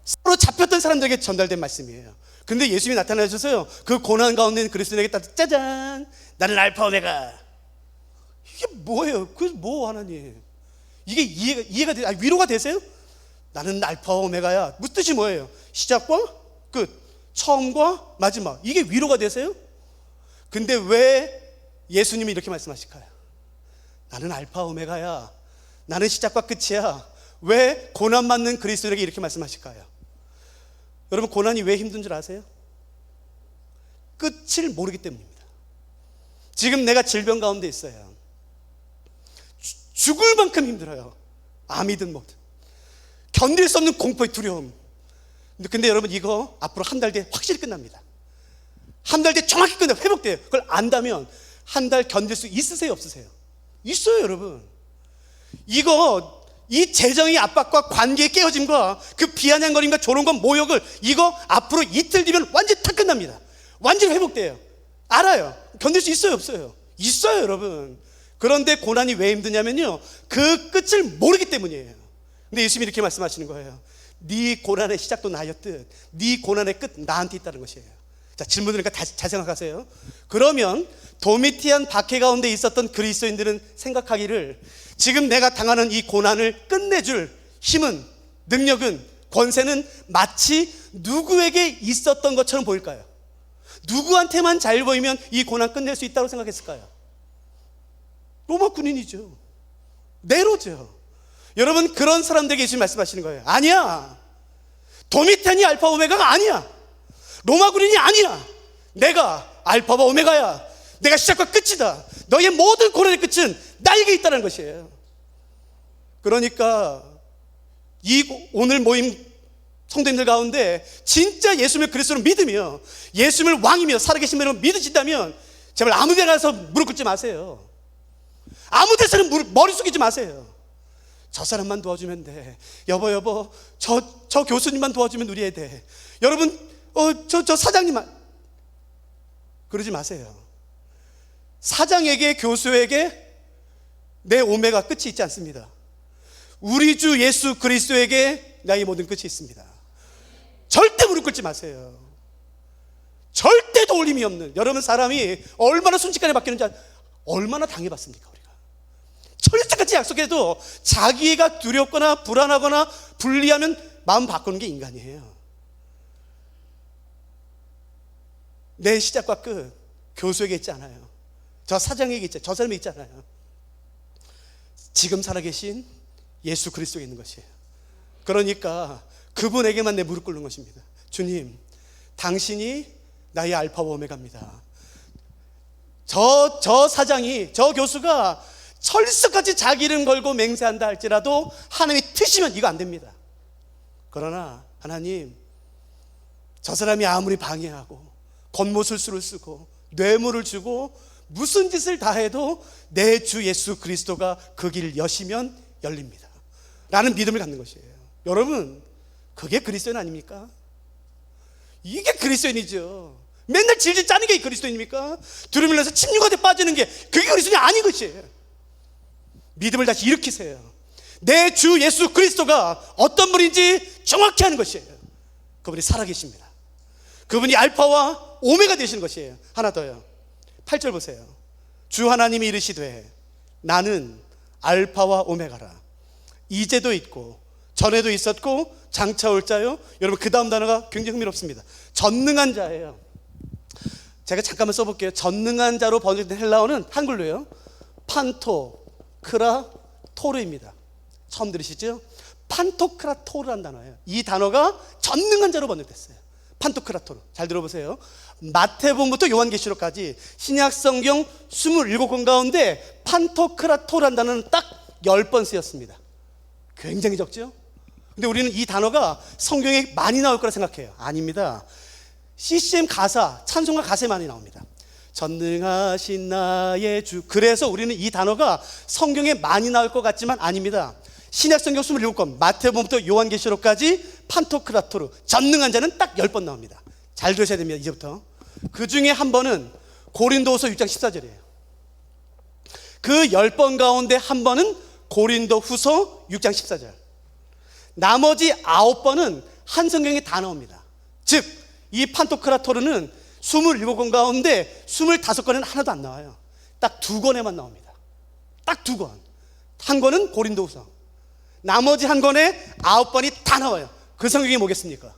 서로 잡혔던 사람들에게 전달된 말씀이에요. 근데 예수님이 나타나셔서요, 그 고난 가운데 있는 그리스도인에게 딱 짜잔, 나는 알파 오메가. 이게 뭐예요? 그 뭐 하나님? 이게 이해가 돼? 위로가 되세요? 나는 알파 오메가야. 무슨 뜻이 뭐예요? 시작과 끝, 처음과 마지막. 이게 위로가 되세요? 근데 왜 예수님이 이렇게 말씀하실까요? 나는 알파 오메가야. 나는 시작과 끝이야. 왜 고난 받는 그리스도인에게 이렇게 말씀하실까요? 여러분, 고난이 왜 힘든 줄 아세요? 끝을 모르기 때문입니다. 지금 내가 질병 가운데 있어요. 죽을 만큼 힘들어요. 암이든 뭐든. 견딜 수 없는 공포의 두려움. 근데 여러분, 이거 앞으로 한 달 뒤에 확실히 끝납니다. 한 달 뒤에 정확히 끝나요. 회복돼요. 그걸 안다면 한 달 견딜 수 있으세요, 없으세요? 있어요, 여러분. 이 재정의 압박과 관계의 깨어짐과 그 비아냥거림과 조롱과 모욕을 이거 앞으로 이틀 뒤면 완전히 다 끝납니다. 완전히 회복돼요. 알아요. 견딜 수 있어요, 없어요? 있어요, 여러분. 그런데 고난이 왜 힘드냐면요, 그 끝을 모르기 때문이에요. 근데 예수님이 이렇게 말씀하시는 거예요. 네 고난의 시작도 나였듯 네 고난의 끝 나한테 있다는 것이에요. 자, 질문 드리니까 다시 잘 생각하세요. 그러면 도미티안 박해 가운데 있었던 그리스도인들은 생각하기를 지금 내가 당하는 이 고난을 끝내줄 힘은, 능력은, 권세는 마치 누구에게 있었던 것처럼 보일까요? 누구한테만 잘 보이면 이 고난 끝낼 수 있다고 생각했을까요? 로마 군인이죠. 네로죠. 여러분, 그런 사람들에게 예수님 말씀하시는 거예요. 아니야. 도미티안이 알파 오메가가 아니야. 로마 군인이 아니야. 내가 알파와 오메가야. 내가 시작과 끝이다. 너의 모든 고난의 끝은 나에게 있다는 것이에요. 그러니까 오늘 모임 성도님들 가운데 진짜 예수님을 그리스도로 믿으며 예수님을 왕이며 살아계신 분으로 믿으신다면 제발 아무 데 가서 무릎 꿇지 마세요. 아무 데서는 머리 숙이지 마세요. 저 사람만 도와주면 돼. 여보 저 교수님만 도와주면 우리 애 돼. 여러분 저 사장님만. 그러지 마세요. 사장에게, 교수에게 내 오메가 끝이 있지 않습니다. 우리 주 예수 그리스도에게 나의 모든 끝이 있습니다. 절대 무릎 꿇지 마세요. 절대 도울림이 없는, 여러분, 사람이 얼마나 순식간에 바뀌는지 얼마나 당해봤습니까? 우리가 철저같이 약속해도 자기가 두렵거나 불안하거나 불리하면 마음 바꾸는 게 인간이에요. 내 시작과 끝 교수에게 있지 않아요. 저 사장에게 있지, 저 사람에게 있지 않아요. 지금 살아계신 예수 그리스도에 있는 것이에요. 그러니까 그분에게만 내 무릎 꿇는 것입니다. 주님, 당신이 나의 알파와 오메가입니다. 저 사장이, 저 교수가 철석같이 자기 이름 걸고 맹세한다 할지라도 하나님이 트시면 이거 안 됩니다. 그러나 하나님, 저 사람이 아무리 방해하고 겉모술수를 쓰고 뇌물을 주고 무슨 짓을 다 해도 내 주 예수 그리스도가 그 길을 여시면 열립니다 라는 믿음을 갖는 것이에요. 여러분, 그게 그리스도인 아닙니까? 이게 그리스도인이죠. 맨날 질질 짜는 게 그리스도인입니까? 두루밀 내서 침류가돼 빠지는 게 그게 그리스도인이 아닌 것이에요. 믿음을 다시 일으키세요. 내 주 예수 그리스도가 어떤 분인지 정확히 아는 것이에요. 그분이 살아계십니다. 그분이 알파와 오메가 되시는 것이에요. 하나 더요. 8절 보세요. 주 하나님이 이르시되 나는 알파와 오메가라. 이제도 있고 전에도 있었고 장차 올 자요. 여러분, 그 다음 단어가 굉장히 흥미롭습니다. 전능한 자예요. 제가 잠깐만 써볼게요. 전능한 자로 번역된 헬라어는 한글로요, 판토크라토르입니다. 처음 들으시죠? 판토크라토르라는 단어예요. 이 단어가 전능한 자로 번역됐어요. 판토크라토르. 잘 들어보세요. 마태복음부터 요한계시록까지 신약 성경 27권 가운데 판토크라토라는 단어는 딱 10번 쓰였습니다. 굉장히 적죠? 근데 우리는 이 단어가 성경에 많이 나올 거라 생각해요. 아닙니다. CCM 가사, 찬송가 가사에 많이 나옵니다. 전능하신 나의 주. 그래서 우리는 이 단어가 성경에 많이 나올 것 같지만 아닙니다. 신약 성경 27권, 마태복음부터 요한계시록까지 판토크라토르, 전능한 자는 딱 10번 나옵니다. 잘 들으셔야 됩니다. 이제부터. 그 중에 한 번은 고린도후서 6장 14절이에요. 그 10번 가운데 한 번은 고린도후서 6장 14절. 나머지 9번은 한 성경에 다 나옵니다. 즉, 이 판토크라토르는 27권 가운데 25권에는 하나도 안 나와요. 딱 2권에만 나옵니다. 딱 2권. 한 권은 고린도후서. 나머지 한 권에 9번이 다 나와요. 그 성경이 뭐겠습니까?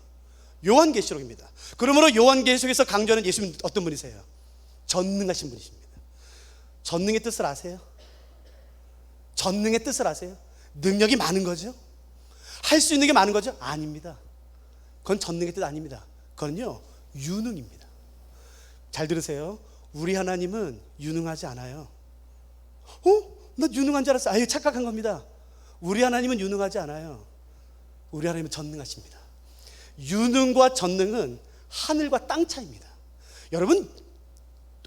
요한계시록입니다. 그러므로 요한계시록에서 강조하는 예수님은 어떤 분이세요? 전능하신 분이십니다. 전능의 뜻을 아세요? 전능의 뜻을 아세요? 능력이 많은 거죠? 할 수 있는 게 많은 거죠? 아닙니다. 그건 전능의 뜻 아닙니다. 그건요, 유능입니다. 잘 들으세요. 우리 하나님은 유능하지 않아요. 나 유능한 줄 알았어. 착각한 겁니다. 우리 하나님은 유능하지 않아요. 우리 하나님은 전능하십니다. 유능과 전능은 하늘과 땅 차이입니다. 여러분,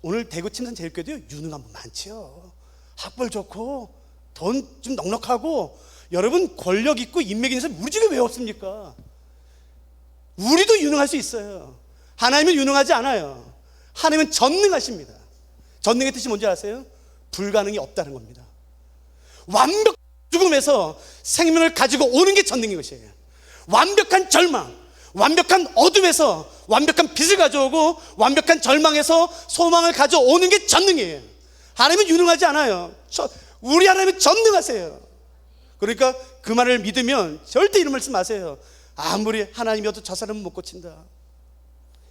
오늘 대구 침산제일교회도 유능한 분 많지요. 학벌 좋고 돈 좀 넉넉하고, 여러분 권력 있고 인맥 있는 사람 우리 집에 왜 없습니까? 우리도 유능할 수 있어요. 하나님은 유능하지 않아요. 하나님은 전능하십니다. 전능의 뜻이 뭔지 아세요? 불가능이 없다는 겁니다. 완벽한 죽음에서 생명을 가지고 오는 게 전능인 것이에요. 완벽한 절망, 완벽한 어둠에서 완벽한 빛을 가져오고, 완벽한 절망에서 소망을 가져오는 게 전능이에요. 하나님은 유능하지 않아요. 우리 하나님은 전능하세요. 그러니까 그 말을 믿으면 절대 이런 말씀 마세요. 아무리 하나님이어도 저 사람은 못 고친다,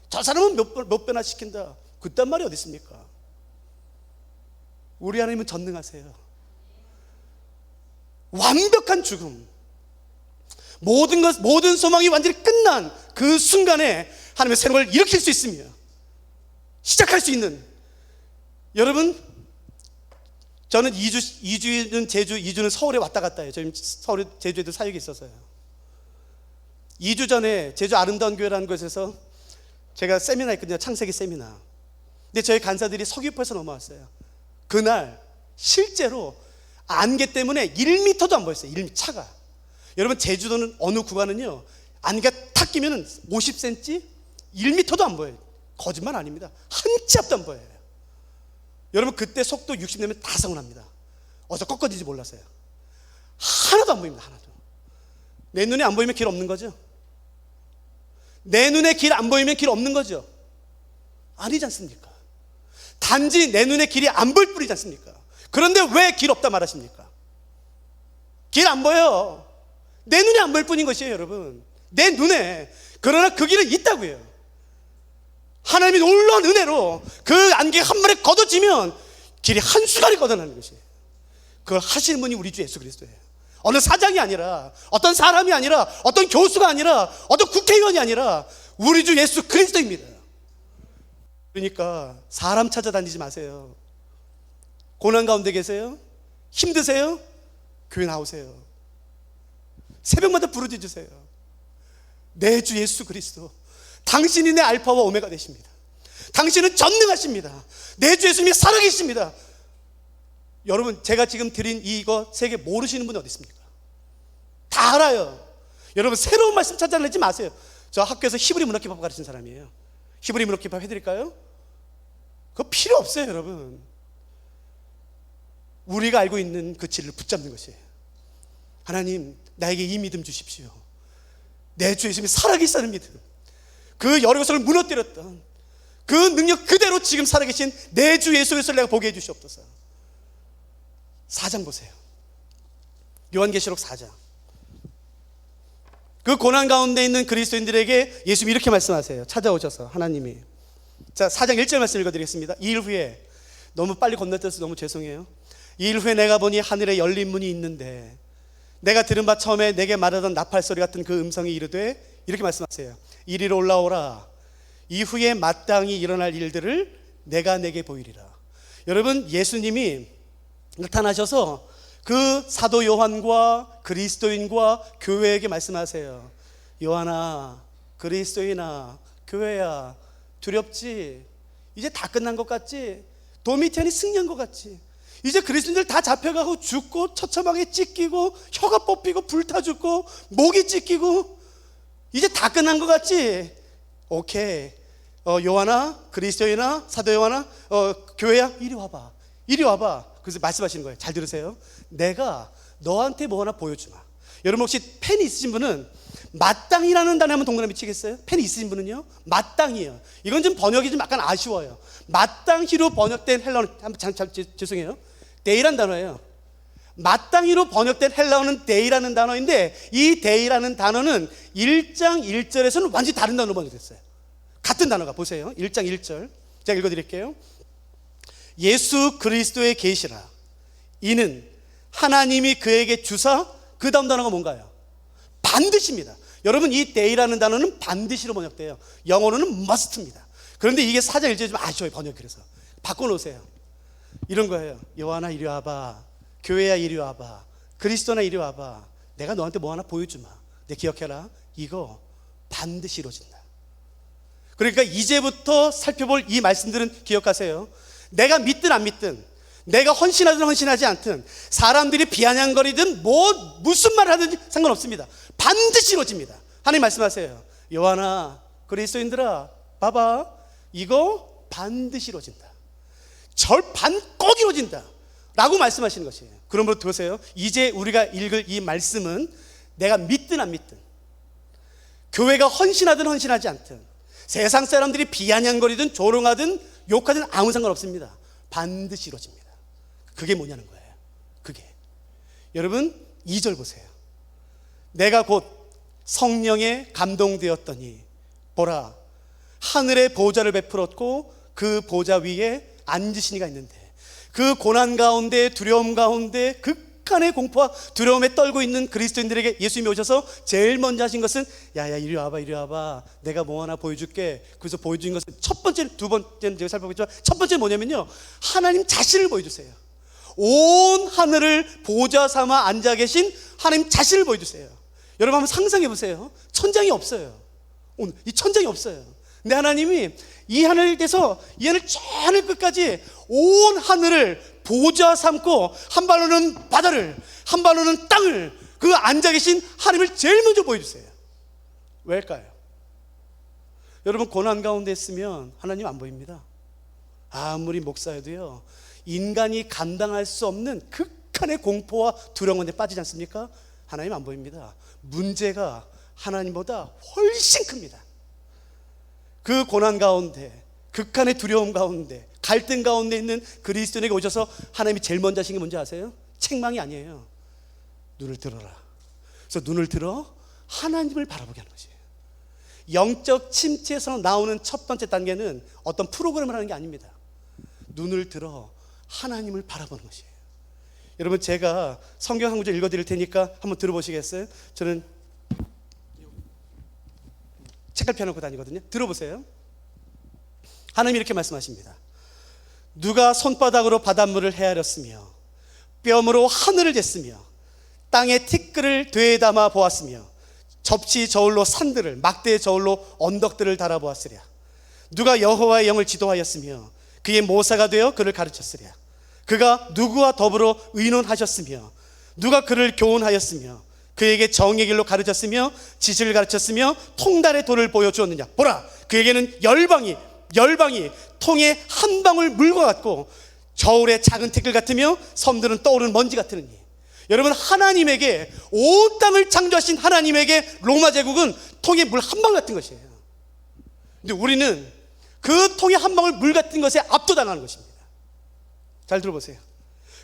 저 사람은 몇 배나 시킨다, 그딴 말이 어디 있습니까? 우리 하나님은 전능하세요. 완벽한 죽음, 모든 소망이 완전히 끝난 그 순간에 하나님의 새로운 걸 일으킬 수 있으며 시작할 수 있는, 여러분, 저는 2주는 제주, 2주는 서울에 왔다 갔다 해요. 저희 서울, 제주에도 사역이 있어서요. 2주 전에 제주 아름다운 교회라는 곳에서 제가 세미나 했거든요. 창세기 세미나. 근데 저희 간사들이 서귀포에서 넘어왔어요. 그날 실제로 안개 때문에 1m도 안 보였어요. 1m 차가. 여러분, 제주도는 어느 구간은요, 안개가 탁 끼면 50cm, 1m도 안 보여요. 거짓말 아닙니다. 한 치 앞도 안 보여요. 여러분, 그때 속도 60 내면 다 서운합니다. 어디서 꺾어지지 몰라서요. 하나도 안 보입니다. 하나도. 내 눈에 안 보이면 길 없는 거죠? 내 눈에 길 안 보이면 길 없는 거죠? 아니지 않습니까? 단지 내 눈에 길이 안 보일 뿐이지 않습니까? 그런데 왜 길 없다 말하십니까? 길 안 보여. 내 눈에 안 보일 뿐인 것이에요, 여러분. 내 눈에. 그러나 그 길은 있다고요. 하나님이 놀라운 은혜로 그 안개가 한 마리 걷어지면 길이 한 수간이 걷어나는 것이에요. 그걸 하시는 분이 우리 주 예수 그리스도예요. 어느 사장이 아니라, 어떤 사람이 아니라, 어떤 교수가 아니라, 어떤 국회의원이 아니라 우리 주 예수 그리스도입니다. 그러니까 사람 찾아다니지 마세요. 고난 가운데 계세요? 힘드세요? 교회 나오세요. 새벽마다 부르짖 주세요. 내 주 예수 그리스도, 당신이 내 알파와 오메가 되십니다. 당신은 전능하십니다. 내 주 예수님이 살아계십니다. 여러분, 제가 지금 드린 이거 세 개 모르시는 분이 어디 있습니까? 다 알아요. 여러분, 새로운 말씀 찾아내지 마세요. 저 학교에서 히브리 문학기법 가르친 사람이에요. 히브리 문학기법 해드릴까요? 그거 필요 없어요, 여러분. 우리가 알고 있는 그 진리를 붙잡는 것이에요. 하나님, 나에게 이 믿음 주십시오. 내 주 예수님이 살아계시다는 믿음, 그 여리고성을 무너뜨렸던 그 능력 그대로 지금 살아계신 내 주 예수 그리스도를 내가 보게 해주시옵소서. 4장 보세요. 요한계시록 4장. 그 고난 가운데 있는 그리스도인들에게 예수님이 이렇게 말씀하세요. 찾아오셔서 하나님이. 자, 4장 1절 말씀 읽어드리겠습니다. 2일 후에, 너무 빨리 건너뛰어서 너무 죄송해요. 2일 후에 내가 보니 하늘에 열린 문이 있는데, 내가 들은 바 처음에 내게 말하던 나팔소리 같은 그 음성이 이르되, 이렇게 말씀하세요. 이리로 올라오라. 이후에 마땅히 일어날 일들을 내가 내게 보이리라. 여러분, 예수님이 나타나셔서 그 사도 요한과 그리스도인과 교회에게 말씀하세요. 요한아, 그리스도인아, 교회야, 두렵지? 이제 다 끝난 것 같지? 도미티안이 승리한 것 같지? 이제 그리스도인들 다 잡혀가고 죽고 처참하게 찢기고 혀가 뽑히고 불타 죽고 목이 찢기고 이제 다 끝난 것 같지? 오케이. 요한아, 그리스도인아, 사도 요한아, 교회야, 이리 와봐. 이리 와봐. 그래서 말씀하시는 거예요. 잘 들으세요. 내가 너한테 뭐 하나 보여주마. 여러분, 혹시 펜 있으신 분은 마땅히라는 단어 한번 동그라미 치겠어요? 펜 있으신 분은요? 마땅히요. 이건 좀 번역이 좀 약간 아쉬워요. 마땅히로 번역된 헬라어는, 죄송해요, 데이란 단어예요. 마땅히로 번역된 헬라어는 데이라는 단어인데, 이 데이라는 단어는 1장 1절에서는 완전히 다른 단어로 번역됐어요. 같은 단어가, 보세요. 1장 1절 제가 읽어드릴게요. 예수 그리스도의 계시라. 이는 하나님이 그에게 주사, 그 다음 단어가 뭔가요? 반드시입니다. 여러분, 이 데이라는 단어는 반드시로 번역돼요. 영어로는 must입니다. 그런데 이게 4장 1절이 좀 아쉬워요, 번역. 그래서 바꿔놓으세요. 이런 거예요. 요한아 이리 와봐, 교회야 이리 와봐, 그리스도나 이리 와봐. 내가 너한테 뭐 하나 보여주마. 내 기억해라. 이거 반드시 이루어진다. 그러니까 이제부터 살펴볼 이 말씀들은 기억하세요. 내가 믿든 안 믿든, 내가 헌신하든 헌신하지 않든, 사람들이 비아냥거리든 무슨 말을 하든지 상관없습니다. 반드시 이루어집니다. 하나님 말씀하세요. 요한아, 그리스도인들아, 봐봐, 이거 반드시 이루어진다. 꼭 이루어진다 라고 말씀하시는 것이에요. 그러므로 보세요. 이제 우리가 읽을 이 말씀은 내가 믿든 안 믿든, 교회가 헌신하든 헌신하지 않든, 세상 사람들이 비아냥거리든 조롱하든 욕하든 아무 상관없습니다. 반드시 이루어집니다. 그게 뭐냐는 거예요. 그게, 여러분 2절 보세요. 내가 곧 성령에 감동되었더니 보라, 하늘의 보좌를 베풀었고 그 보좌 위에 앉으신 이가 있는데, 그 고난 가운데, 두려움 가운데, 극한의 공포와 두려움에 떨고 있는 그리스도인들에게 예수님이 오셔서 제일 먼저 하신 것은, 야야 이리 와봐, 이리 와봐, 내가 뭐 하나 보여줄게. 그래서 보여준 것은 첫 번째, 두 번째는 제가 살펴보겠지만, 첫 번째는 뭐냐면요, 하나님 자신을 보여주세요. 온 하늘을 보좌 삼아 앉아 계신 하나님 자신을 보여주세요. 여러분 한번 상상해 보세요. 천장이 없어요. 오늘 이 천장이 없어요. 근데 하나님이 이 하늘에 대해서, 이 하늘 저 하늘 끝까지 온 하늘을 보좌 삼고, 한 발로는 바다를, 한 발로는 땅을, 그 앉아 계신 하나님을 제일 먼저 보여주세요. 왜일까요? 여러분, 고난 가운데 있으면 하나님 안 보입니다. 아무리 목사여도요, 인간이 감당할 수 없는 극한의 공포와 두려움 가운데 빠지지 않습니까? 하나님 안 보입니다. 문제가 하나님보다 훨씬 큽니다. 그 고난 가운데, 극한의 두려움 가운데, 갈등 가운데 있는 그리스도인에게 오셔서 하나님이 제일 먼저 하신 게 뭔지 아세요? 책망이 아니에요. 눈을 들어라. 그래서 눈을 들어 하나님을 바라보게 하는 것이에요. 영적 침체에서 나오는 첫 번째 단계는 어떤 프로그램을 하는 게 아닙니다. 눈을 들어 하나님을 바라보는 것이에요. 여러분, 제가 성경 한 구절 읽어드릴 테니까 한번 들어보시겠어요? 저는 책을 펴놓고 다니거든요. 들어보세요. 하나님이 이렇게 말씀하십니다. 누가 손바닥으로 바닷물을 헤아렸으며 뼘으로 하늘을 쟀으며 땅의 티끌을 되담아 보았으며 접시 저울로 산들을, 막대의 저울로 언덕들을 달아보았으랴. 누가 여호와의 영을 지도하였으며 그의 모사가 되어 그를 가르쳤으랴. 그가 누구와 더불어 의논하셨으며 누가 그를 교훈하였으며 그에게 정의 길로 가르쳤으며 지식을 가르쳤으며 통달의 도를 보여주었느냐. 보라, 그에게는 열방이 통에 한 방울 물과 같고 저울의 작은 티끌 같으며 섬들은 떠오르는 먼지 같으니. 여러분, 하나님에게, 온 땅을 창조하신 하나님에게 로마 제국은 통에 물 한 방울 같은 것이에요. 근데 우리는 그 통에 한 방울 물 같은 것에 압도당하는 것입니다. 잘 들어보세요.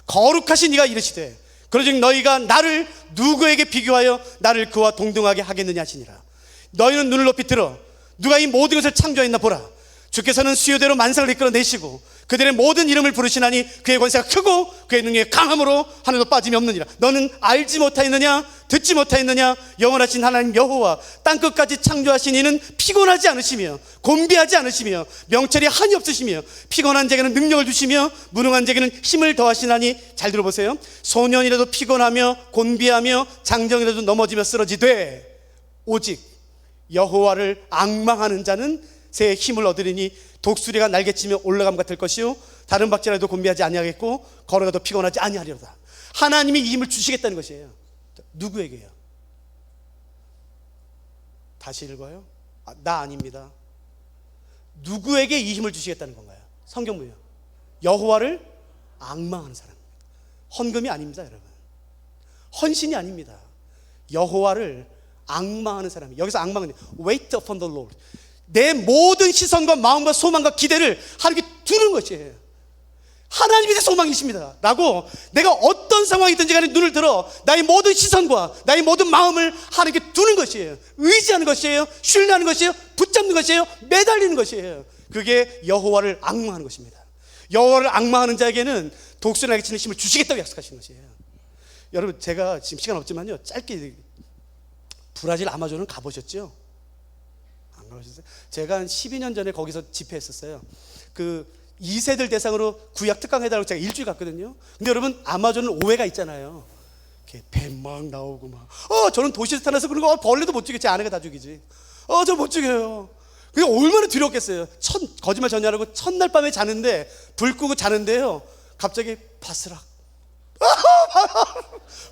거룩하신 이가 이르시되 그러즉 너희가 나를 누구에게 비교하여 나를 그와 동등하게 하겠느냐 하시니라. 너희는 눈을 높이 들어 누가 이 모든 것을 창조하였나 보라. 주께서는 수요대로 만상을 이끌어내시고 그들의 모든 이름을 부르시나니 그의 권세가 크고 그의 능력이 강함으로 하늘도 빠짐이 없느니라. 너는 알지 못하였느냐? 듣지 못하였느냐? 영원하신 하나님 여호와 땅끝까지 창조하신 이는 피곤하지 않으시며 곤비하지 않으시며 명철이 한이 없으시며 피곤한 자에게는 능력을 주시며 무능한 자에게는 힘을 더하시나니. 잘 들어보세요. 소년이라도 피곤하며 곤비하며 장정이라도 넘어지며 쓰러지되 오직 여호와를 앙망하는 자는 새 힘을 얻으리니 독수리가 날개치며 올라감 같을 것이요 다른 박쥐라도 곤비하지 아니하겠고 걸어가도 피곤하지 아니하리로다. 하나님이 이 힘을 주시겠다는 것이에요. 누구에게요? 다시 읽어요. 나 아닙니다. 누구에게 이 힘을 주시겠다는 건가요? 성경 뭐예요? 여호와를 앙망하는 사람입니다. 헌금이 아닙니다, 여러분. 헌신이 아닙니다. 여호와를 앙망하는 사람이. 여기서 앙망은 wait upon the Lord. 내 모든 시선과 마음과 소망과 기대를 하나님께 두는 것이에요. 하나님이 내 소망이십니다 라고 내가 어떤 상황이든지 간에 눈을 들어 나의 모든 시선과 나의 모든 마음을 하나님께 두는 것이에요. 의지하는 것이에요. 신뢰하는 것이에요. 붙잡는 것이에요. 매달리는 것이에요. 그게 여호와를 앙망하는 것입니다. 여호와를 앙망하는 자에게는 독수리 날개 치는 힘을 주시겠다고 약속하시는 것이에요. 여러분, 제가 지금 시간 없지만요, 짧게, 브라질 아마존은 가보셨죠? 안 가보셨어요? 제가 한 12년 전에 거기서 집회했었어요. 그 2세들 대상으로 구약 특강 해달라고 제가 일주일 갔거든요. 근데 여러분, 아마존은 오해가 있잖아요. 이렇게 배 막 나오고 막. 저는 도시에서 태어나서 그런 거 벌레도 못 죽이지. 제 아내가 다 죽이지. 저 못 죽여요. 그게 얼마나 두렵겠어요. 거짓말 전혀 안 하고 첫날 밤에 자는데, 불 끄고 자는데요, 갑자기 바스락.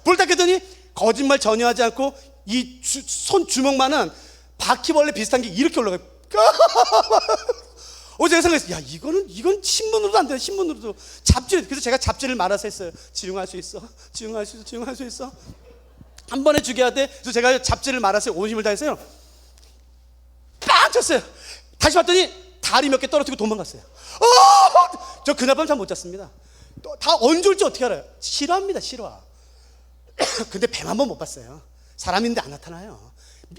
불 딱 켰더니 거짓말 전혀 하지 않고 이 손 주먹만한 바퀴벌레 비슷한 게 이렇게 올라가요. 제가 생각했어요. 야, 이건 신문으로도 안 돼. 신문으로도. 잡지. 그래서 제가 잡지를 말아서 했어요. 지용할 수 있어. 지용할 수 있어. 지용할 수 있어. 한 번에 죽여야 돼. 그래서 제가 잡지를 말아서 온 힘을 다했어요. 빵 쳤어요. 다시 봤더니 다리 몇 개 떨어뜨리고 도망갔어요. 저 그날 밤 잠 못 잤습니다. 다 언제 올지 어떻게 알아요? 실화입니다, 실화. 근데 뱀 한 번 못 봤어요. 사람인데 안 나타나요.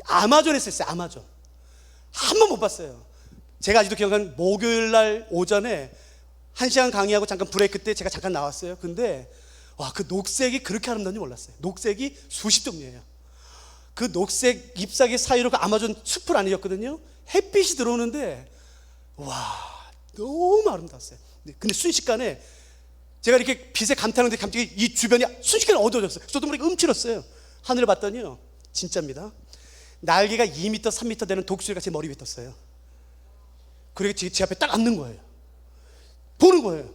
아마존에서 했어요. 아마존 한 번 못 봤어요. 제가 아직도 기억하는 목요일 날 오전에 1시간 강의하고 잠깐 브레이크 때 제가 잠깐 나왔어요. 근데 그 녹색이 그렇게 아름다운지 몰랐어요. 녹색이 수십 종류예요. 그 녹색 잎사귀 사이로 그 아마존 숲을 아니었거든요. 햇빛이 들어오는데 너무 아름다웠어요. 근데 순식간에 제가 이렇게 빛에 감탄하는데 갑자기 이 주변이 순식간에 어두워졌어요. 저도 모르게 움츠렸어요. 하늘을 봤더니요, 진짜입니다. 날개가 2m, 3m 되는 독수리가 제 머리 위에 떴어요. 그리고 제 앞에 딱 앉는 거예요. 보는 거예요.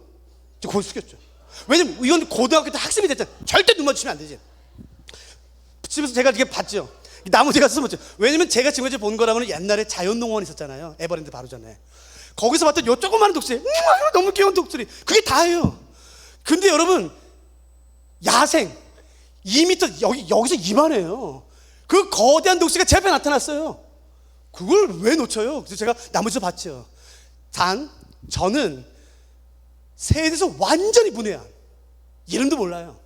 저 고개 숙였죠. 왜냐면 이건 고등학교 때 학습이 됐잖아요. 절대 눈 마주치면 안 되지. 집에서 제가 이렇게 봤죠. 나무 제가 써봤죠. 왜냐면 제가 지금까지 본 거라고는 옛날에 자연농원 있었잖아요. 에버랜드 바로 전에. 거기서 봤던 요 조그마한 독수리, 너무 귀여운 독수리, 그게 다예요. 근데 여러분, 야생 2m, 여기서 이만해요. 그 거대한 독수리가 제 앞에 나타났어요. 그걸 왜 놓쳐요? 그래서 제가 나무에서 봤죠. 단 저는 새에 대해서 완전히 문외한, 이름도 몰라요.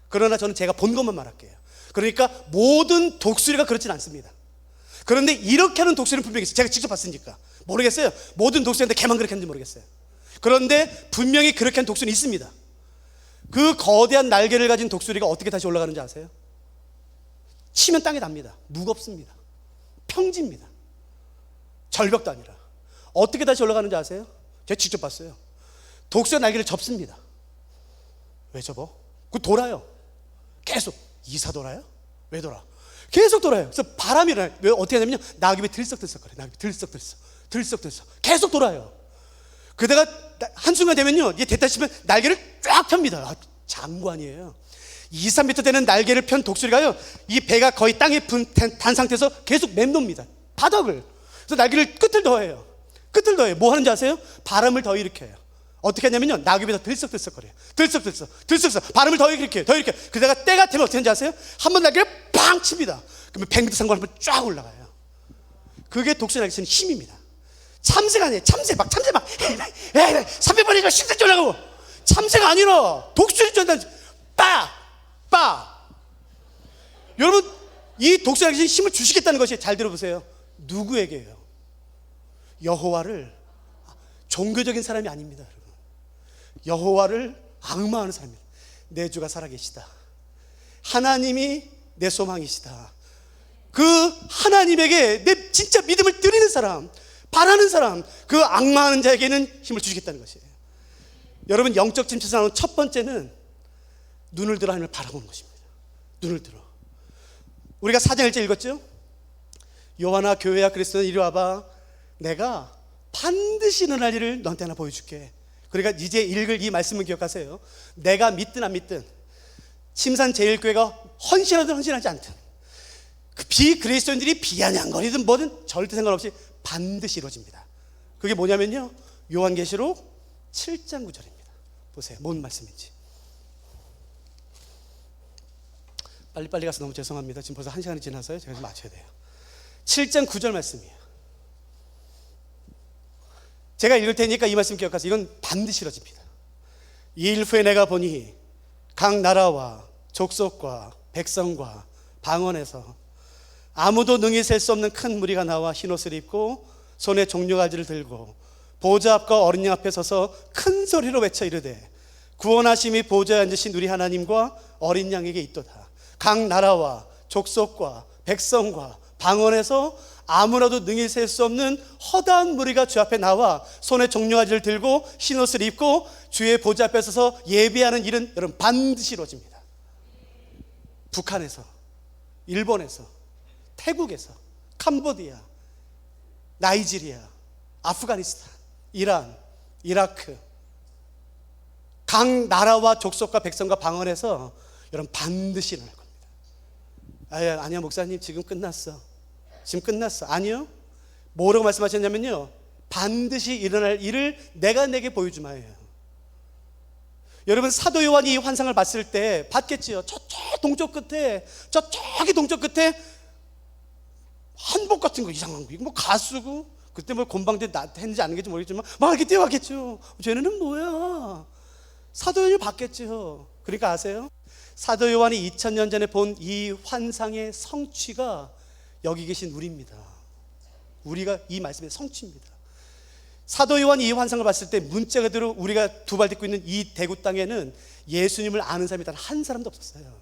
그러나 저는 제가 본 것만 말할게요. 그러니까 모든 독수리가 그렇진 않습니다. 그런데 이렇게 하는 독수리는 분명히 있어요. 제가 직접 봤으니까 모르겠어요. 모든 독수리한테 걔만 그렇게 하는지 모르겠어요. 그런데 분명히 그렇게 하는 독수리는 있습니다. 그 거대한 날개를 가진 독수리가 어떻게 다시 올라가는지 아세요? 치면 땅에 닿습니다. 무겁습니다. 평지입니다. 절벽도 아니라. 어떻게 다시 올라가는지 아세요? 제가 직접 봤어요. 독수리 날개를 접습니다. 왜 접어? 그 돌아요. 계속. 이사 돌아요? 왜 돌아? 계속 돌아요. 그래서 바람이 일어나요. 왜 어떻게 하냐면요, 낙엽이 들썩들썩거려요. 낙엽이 들썩들썩 계속 돌아요. 그러다가 한순간 되면요, 이게 됐다 싶으면 날개를 쫙 펴니다. 장관이에요. 2, 3m 되는 날개를 편 독수리가요, 이 배가 거의 땅에 단 상태에서 계속 맴돕니다. 바닥을. 그래서 날개를 끝을 더해요. 뭐 하는지 아세요? 바람을 더 일으켜요. 어떻게 하냐면요, 낙엽이 더 들썩들썩거려요. 들썩들썩 바람을 더 일으켜요. 그러다가 때가 되면 어떻게 하는지 아세요? 한번 날개를 팡 칩니다. 그러면 뱅두상관 한번 쫙 올라가요. 그게 독수리 날개 치는 힘입니다. 참새가 아니에요. 참새 막 300번이니까 10cm 올라가고. 참새가 아니라 독수리 전단 빠. 여러분, 이 독수리 날개 힘을 주시겠다는 것이, 잘 들어보세요, 누구에게요? 여호와를, 종교적인 사람이 아닙니다, 여러분. 여호와를 앙망하는 사람입니다. 내 주가 살아계시다. 하나님이 내 소망이시다. 그 하나님에게 내 진짜 믿음을 드리는 사람, 바라는 사람, 그 앙망하는 자에게는 힘을 주시겠다는 것이에요. 여러분, 영적 침체에서 나오는 첫 번째는 눈을 들어 하나님을 바라보는 것입니다. 눈을 들어. 우리가 4장 1절 읽었죠? 요한아, 교회야, 그리스도는 이리 와봐. 내가 반드시 일어날 일을 너한테 하나 보여줄게. 그러니까 이제 읽을 이 말씀을 기억하세요. 내가 믿든 안 믿든, 침산제일교회가 헌신하든 헌신하지 않든, 그 비그리스도인들이 비아냥거리든 뭐든 절대 상관없이 반드시 이루어집니다. 그게 뭐냐면요, 요한계시록 7장 9절입니다. 보세요, 뭔 말씀인지. 빨리빨리 가서 너무 죄송합니다. 지금 벌써 1시간이 지나서요. 제가 좀 맞춰야 돼요. 7장 9절 말씀이에요. 제가 읽을 테니까 이 말씀 기억하세요. 이건 반드시 이루어집니다. 이 일 후에 내가 보니 각 나라와 족속과 백성과 방언에서 아무도 능히 셀 수 없는 큰 무리가 나와 흰옷을 입고 손에 종려가지를 들고 보좌 앞과 어린 양 앞에 서서 큰 소리로 외쳐 이르되 구원하심이 보좌에 앉으신 우리 하나님과 어린 양에게 있도다. 각 나라와 족속과 백성과 방언에서 아무라도 능히 셀 수 없는 허다한 무리가 주 앞에 나와 손에 종려가지를 들고 흰옷을 입고 주의 보좌 앞에 서서 예배하는 일은 여러분 반드시 이루어집니다. 북한에서, 일본에서, 태국에서, 캄보디아, 나이지리아, 아프가니스탄, 이란, 이라크, 각 나라와 족속과 백성과 방언에서 여러분 반드시 일어날 겁니다. 아니야 목사님 지금 끝났어. 지금 끝났어. 아니요. 뭐라고 말씀하셨냐면요, 반드시 일어날 일을 내가 내게 보여주마예요. 여러분 사도 요한이 이 환상을 봤을 때 봤겠지요. 저쪽 동쪽 끝에, 저쪽이 동쪽 끝에 한복 같은 거 이상한 거, 이거 뭐 가수고 그때 뭐 곤방대 했는지 안 했는지 모르겠지만 막 이렇게 뛰어왔겠죠. 쟤네는 뭐야? 사도 요한이 봤겠죠. 그러니까 아세요? 사도 요한이 2000년 전에 본 이 환상의 성취가 여기 계신 우리입니다. 우리가 이 말씀의 성취입니다. 사도 요한이 이 환상을 봤을 때 문자 그대로 우리가 두 발 딛고 있는 이 대구 땅에는 예수님을 아는 사람이 단 한 사람도 없었어요.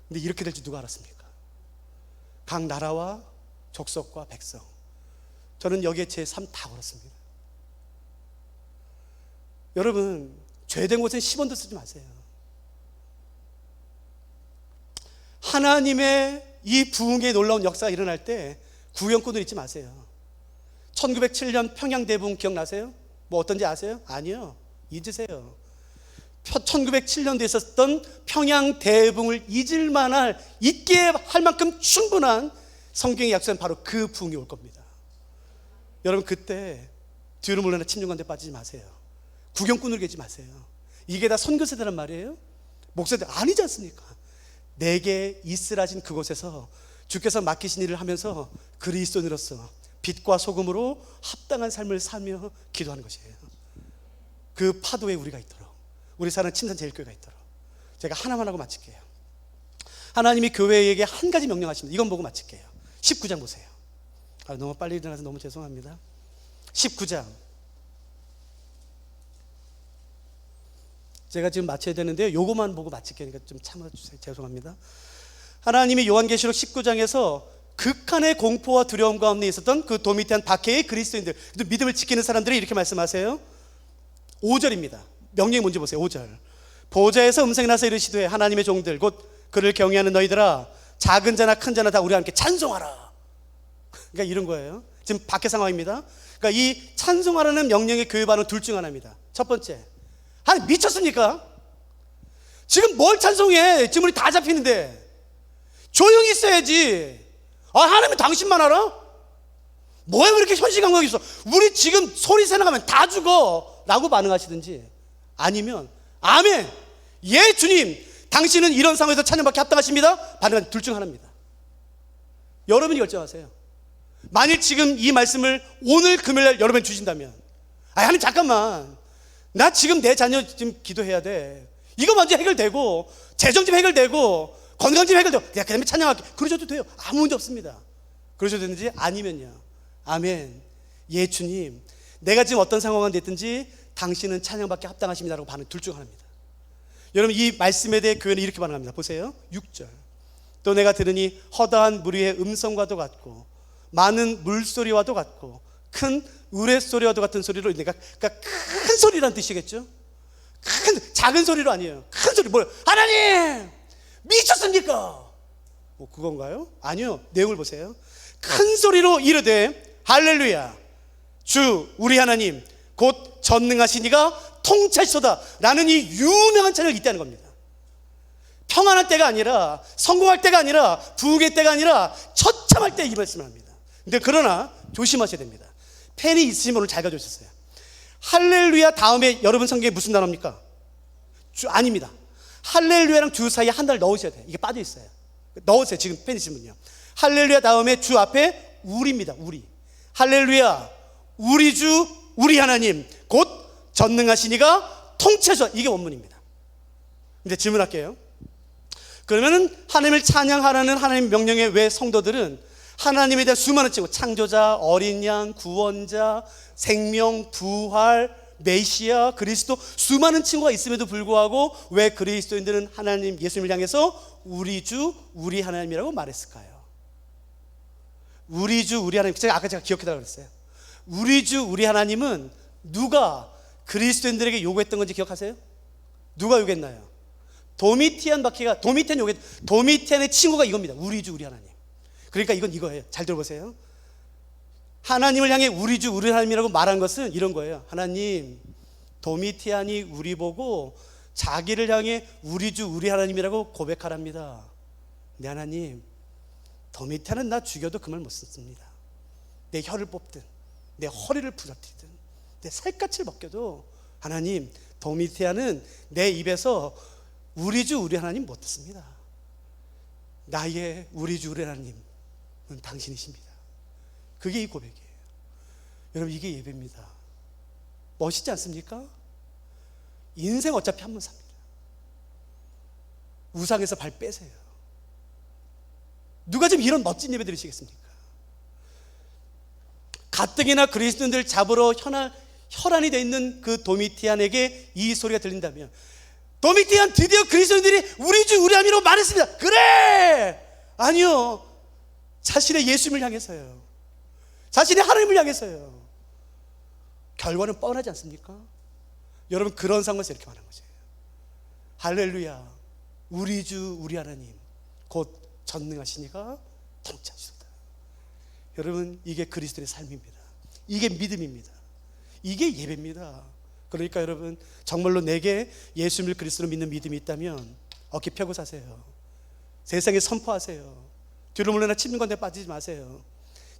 근데 이렇게 될지 누가 알았습니까? 각 나라와 족속과 백성. 저는 여기에 제 삶 다 걸었습니다. 여러분 죄된 곳에 10원도 쓰지 마세요. 하나님의 이 부흥의 놀라운 역사가 일어날 때 구경꾼을 잊지 마세요. 1907년 평양대붕 기억나세요? 뭐 어떤지 아세요? 아니요. 잊으세요. 1907년도에 있었던 평양대붕을 잊을 만한, 잊게 할 만큼 충분한 성경의 약속은 바로 그 부흥이 올 겁니다. 여러분 그때 뒤로 물러나 침중한 데 빠지지 마세요. 구경꾼으로 계지 마세요. 이게 다 선교세대란 말이에요? 목사들 아니지 않습니까? 내게 있으라진 그곳에서 주께서 맡기신 일을 하면서 그리스도인으로서 빛과 소금으로 합당한 삶을 살며 기도하는 것이에요. 그 파도에 우리가 있도록, 우리 사는 친산제일교회가 있도록. 제가 하나만 하고 마칠게요. 하나님이 교회에게 한 가지 명령하십니다. 이건 보고 마칠게요. 19장 보세요. 너무 빨리 일어나서 너무 죄송합니다. 19장. 제가 지금 마쳐야 되는데요, 요거만 보고 마칠게요. 그러니까 좀 참아주세요. 죄송합니다. 하나님이 요한계시록 19장에서 극한의 공포와 두려움 가운데 있었던 그 도미테한 박해의 그리스도인들, 믿음을 지키는 사람들이 이렇게 말씀하세요. 5절입니다. 명령이 뭔지 보세요. 5절. 보좌에서 음성이 나서 이르시되 하나님의 종들 곧 그를 경외하는 너희들아, 작은 자나 큰 자나 다 우리와 함께 찬송하라. 그러니까 이런 거예요. 지금 박해 상황입니다. 그러니까 이 찬송하라는 명령의 교회 반응 둘 중 하나입니다. 첫 번째, 아니 미쳤습니까? 지금 뭘 찬송해? 지금 우리 다 잡히는데 조용히 있어야지. 하나님은 당신만 알아? 뭐야 그렇게 현실감각이 있어? 우리 지금 소리 새 나가면 다 죽어 라고 반응하시든지, 아니면 아멘, 예 주님 당신은 이런 상황에서 찬양받기 합당하십니다 반응하는 둘 중 하나입니다. 여러분이 결정하세요. 만일 지금 이 말씀을 오늘 금요일날 여러분이 주신다면, 하나님 잠깐만, 나 지금 내 자녀 지금 기도해야 돼, 이거 먼저 해결되고 재정 좀 해결되고 건강 좀 해결되고 그 다음에 찬양할게, 그러셔도 돼요. 아무 문제 없습니다. 그러셔도 되는지, 아니면요, 아멘, 예 주님 내가 지금 어떤 상황이 됐든지 당신은 찬양받기 합당하십니다라고 반응 둘 중 하나입니다. 여러분 이 말씀에 대해 교회는 이렇게 반응합니다. 보세요. 6절. 또 내가 들으니 허다한 무리의 음성과도 같고 많은 물소리와도 같고 큰 우레소리와도 같은 소리로, 그러니까 큰 소리란 뜻이겠죠. 작은 소리로 아니에요. 큰 소리. 뭐예요? 하나님 미쳤습니까? 뭐 그건가요? 아니요. 내용을 보세요. 큰 소리로 이르되 할렐루야, 주 우리 하나님 곧 전능하신 이가 통찰소다 라는 이 유명한 찬양을 이때 하는 겁니다. 평안할 때가 아니라, 성공할 때가 아니라, 부흥의 때가 아니라 처참할 때 이 말씀을 합니다. 근데 그러나 조심하셔야 됩니다. 펜이 있으시면 오늘 잘 가져오셨어요. 할렐루야 다음에 여러분 성경에 무슨 단어입니까? 주 아닙니다. 할렐루야랑 주 사이에 한 단어를 넣으셔야 돼요. 이게 빠져 있어요. 넣으세요. 지금 펜 있으면요. 할렐루야 다음에 주 앞에 우리입니다. 우리. 할렐루야, 우리 주 우리 하나님 곧 전능하시니가 통치하소서. 이게 원문입니다. 이제 질문할게요. 그러면은 하나님을 찬양하라는 하나님 명령에 왜 성도들은 하나님에 대한 수많은 칭호, 창조자, 어린 양, 구원자, 생명, 부활, 메시아, 그리스도, 수많은 칭호가 있음에도 불구하고 왜 그리스도인들은 하나님 예수님을 향해서 우리 주 우리 하나님이라고 말했을까요? 우리 주 우리 하나님, 제가 기억해달라고 그랬어요. 우리 주 우리 하나님은 누가 그리스도인들에게 요구했던 건지 기억하세요? 누가 요구했나요? 도미티안의 친구가 이겁니다. 우리 주 우리 하나님. 그러니까 이건 이거예요. 잘 들어보세요. 하나님을 향해 우리 주 우리 하나님이라고 말한 것은 이런 거예요. 하나님, 도미티안이 우리 보고 자기를 향해 우리 주 우리 하나님이라고 고백하랍니다. 네 하나님, 도미티안은 나 죽여도 그 말 못 듣습니다. 내 혀를 뽑든 내 허리를 부러뜨리든 내 살갗을 벗겨도 하나님, 도미티안은 내 입에서 우리 주 우리 하나님 못 듣습니다. 나의 우리 주 우리 하나님은 당신이십니다. 그게 이 고백이에요. 여러분, 이게 예배입니다. 멋있지 않습니까? 인생 어차피 한 번 삽니다. 우상에서 발 빼세요. 누가 지금 이런 멋진 예배 드리시겠습니까? 가뜩이나 그리스도인들 잡으러 혈안이 되어 있는 그 도미티안에게 이 소리가 들린다면, 도미티안, 드디어 그리스도인들이 우리 주 우리 하나님이라고 말했습니다. 그래! 아니요. 자신의 예수님을 향해서요. 자신의 하나님을 향해서요. 결과는 뻔하지 않습니까? 여러분, 그런 상황에서 이렇게 말하는 거죠. 할렐루야, 우리 주 우리 하나님 곧 전능하시니가 통치하시도다. 여러분, 이게 그리스도의 삶입니다. 이게 믿음입니다. 이게 예배입니다. 그러니까 여러분, 정말로 내게 예수님을 그리스도로 믿는 믿음이 있다면 어깨 펴고 사세요. 세상에 선포하세요. 뒤로 물러나 침묵한데 빠지지 마세요.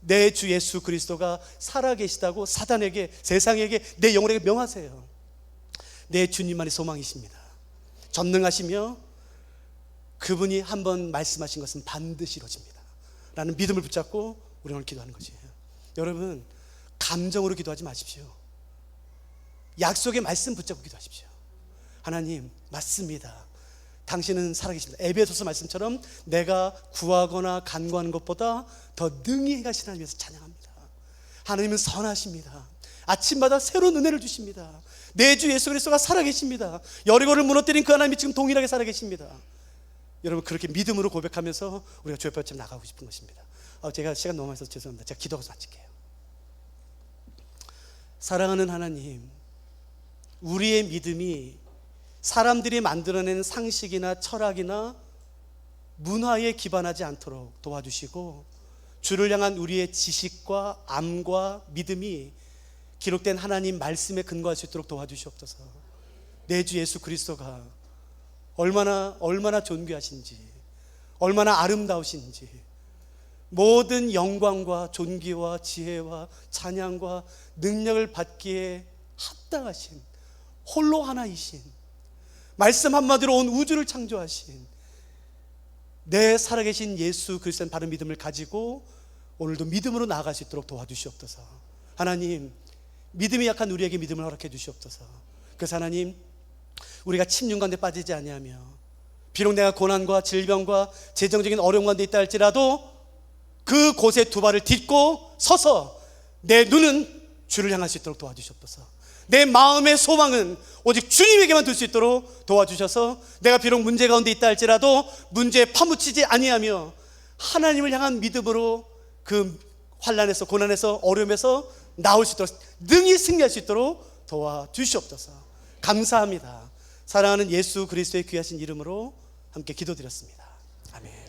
내 주 예수 그리스도가 살아계시다고 사단에게, 세상에게, 내 영혼에게 명하세요. 내 주님만이 소망이십니다. 전능하시며 그분이 한번 말씀하신 것은 반드시 이루어집니다 라는 믿음을 붙잡고 우리 오늘 기도하는 것이에요. 여러분, 감정으로 기도하지 마십시오. 약속의 말씀 붙잡고 기도하십시오. 하나님, 맞습니다. 당신은 살아계십니다. 에베소서 말씀처럼 내가 구하거나 간구하는 것보다 더 능히 행하시는 하나님에서 찬양합니다. 하나님은 선하십니다. 아침마다 새로운 은혜를 주십니다. 내 주 예수 그리스도가 살아계십니다. 여리고를 무너뜨린 그 하나님이 지금 동일하게 살아계십니다. 여러분, 그렇게 믿음으로 고백하면서 우리가 주의 뼈처럼 나가고 싶은 것입니다. 제가 시간 너무 많이 써서 죄송합니다. 제가 기도하고 마칠게요. 사랑하는 하나님, 우리의 믿음이 사람들이 만들어낸 상식이나 철학이나 문화에 기반하지 않도록 도와주시고, 주를 향한 우리의 지식과 암과 믿음이 기록된 하나님 말씀에 근거할 수 있도록 도와주시옵소서. 내 주 예수 그리스도가 얼마나 존귀하신지, 얼마나 아름다우신지, 모든 영광과 존귀와 지혜와 찬양과 능력을 받기에 합당하신 홀로 하나이신, 말씀 한마디로 온 우주를 창조하신 내 살아계신 예수 그리스도의 바른 믿음을 가지고 오늘도 믿음으로 나아갈 수 있도록 도와주시옵소서. 하나님, 믿음이 약한 우리에게 믿음을 허락해 주시옵소서. 그래서 하나님, 우리가 침륜 가운데 빠지지 아니하며, 비록 내가 고난과 질병과 재정적인 어려움 가운데 있다 할지라도 그 곳에 두 발을 딛고 서서 내 눈은 주를 향할 수 있도록 도와주시옵소서. 내 마음의 소망은 오직 주님에게만 둘 수 있도록 도와주셔서, 내가 비록 문제 가운데 있다 할지라도 문제에 파묻히지 아니하며 하나님을 향한 믿음으로 그 환난에서, 고난에서, 어려움에서 나올 수 있도록, 능히 승리할 수 있도록 도와주시옵소서. 감사합니다. 사랑하는 예수 그리스도의 귀하신 이름으로 함께 기도드렸습니다. 아멘.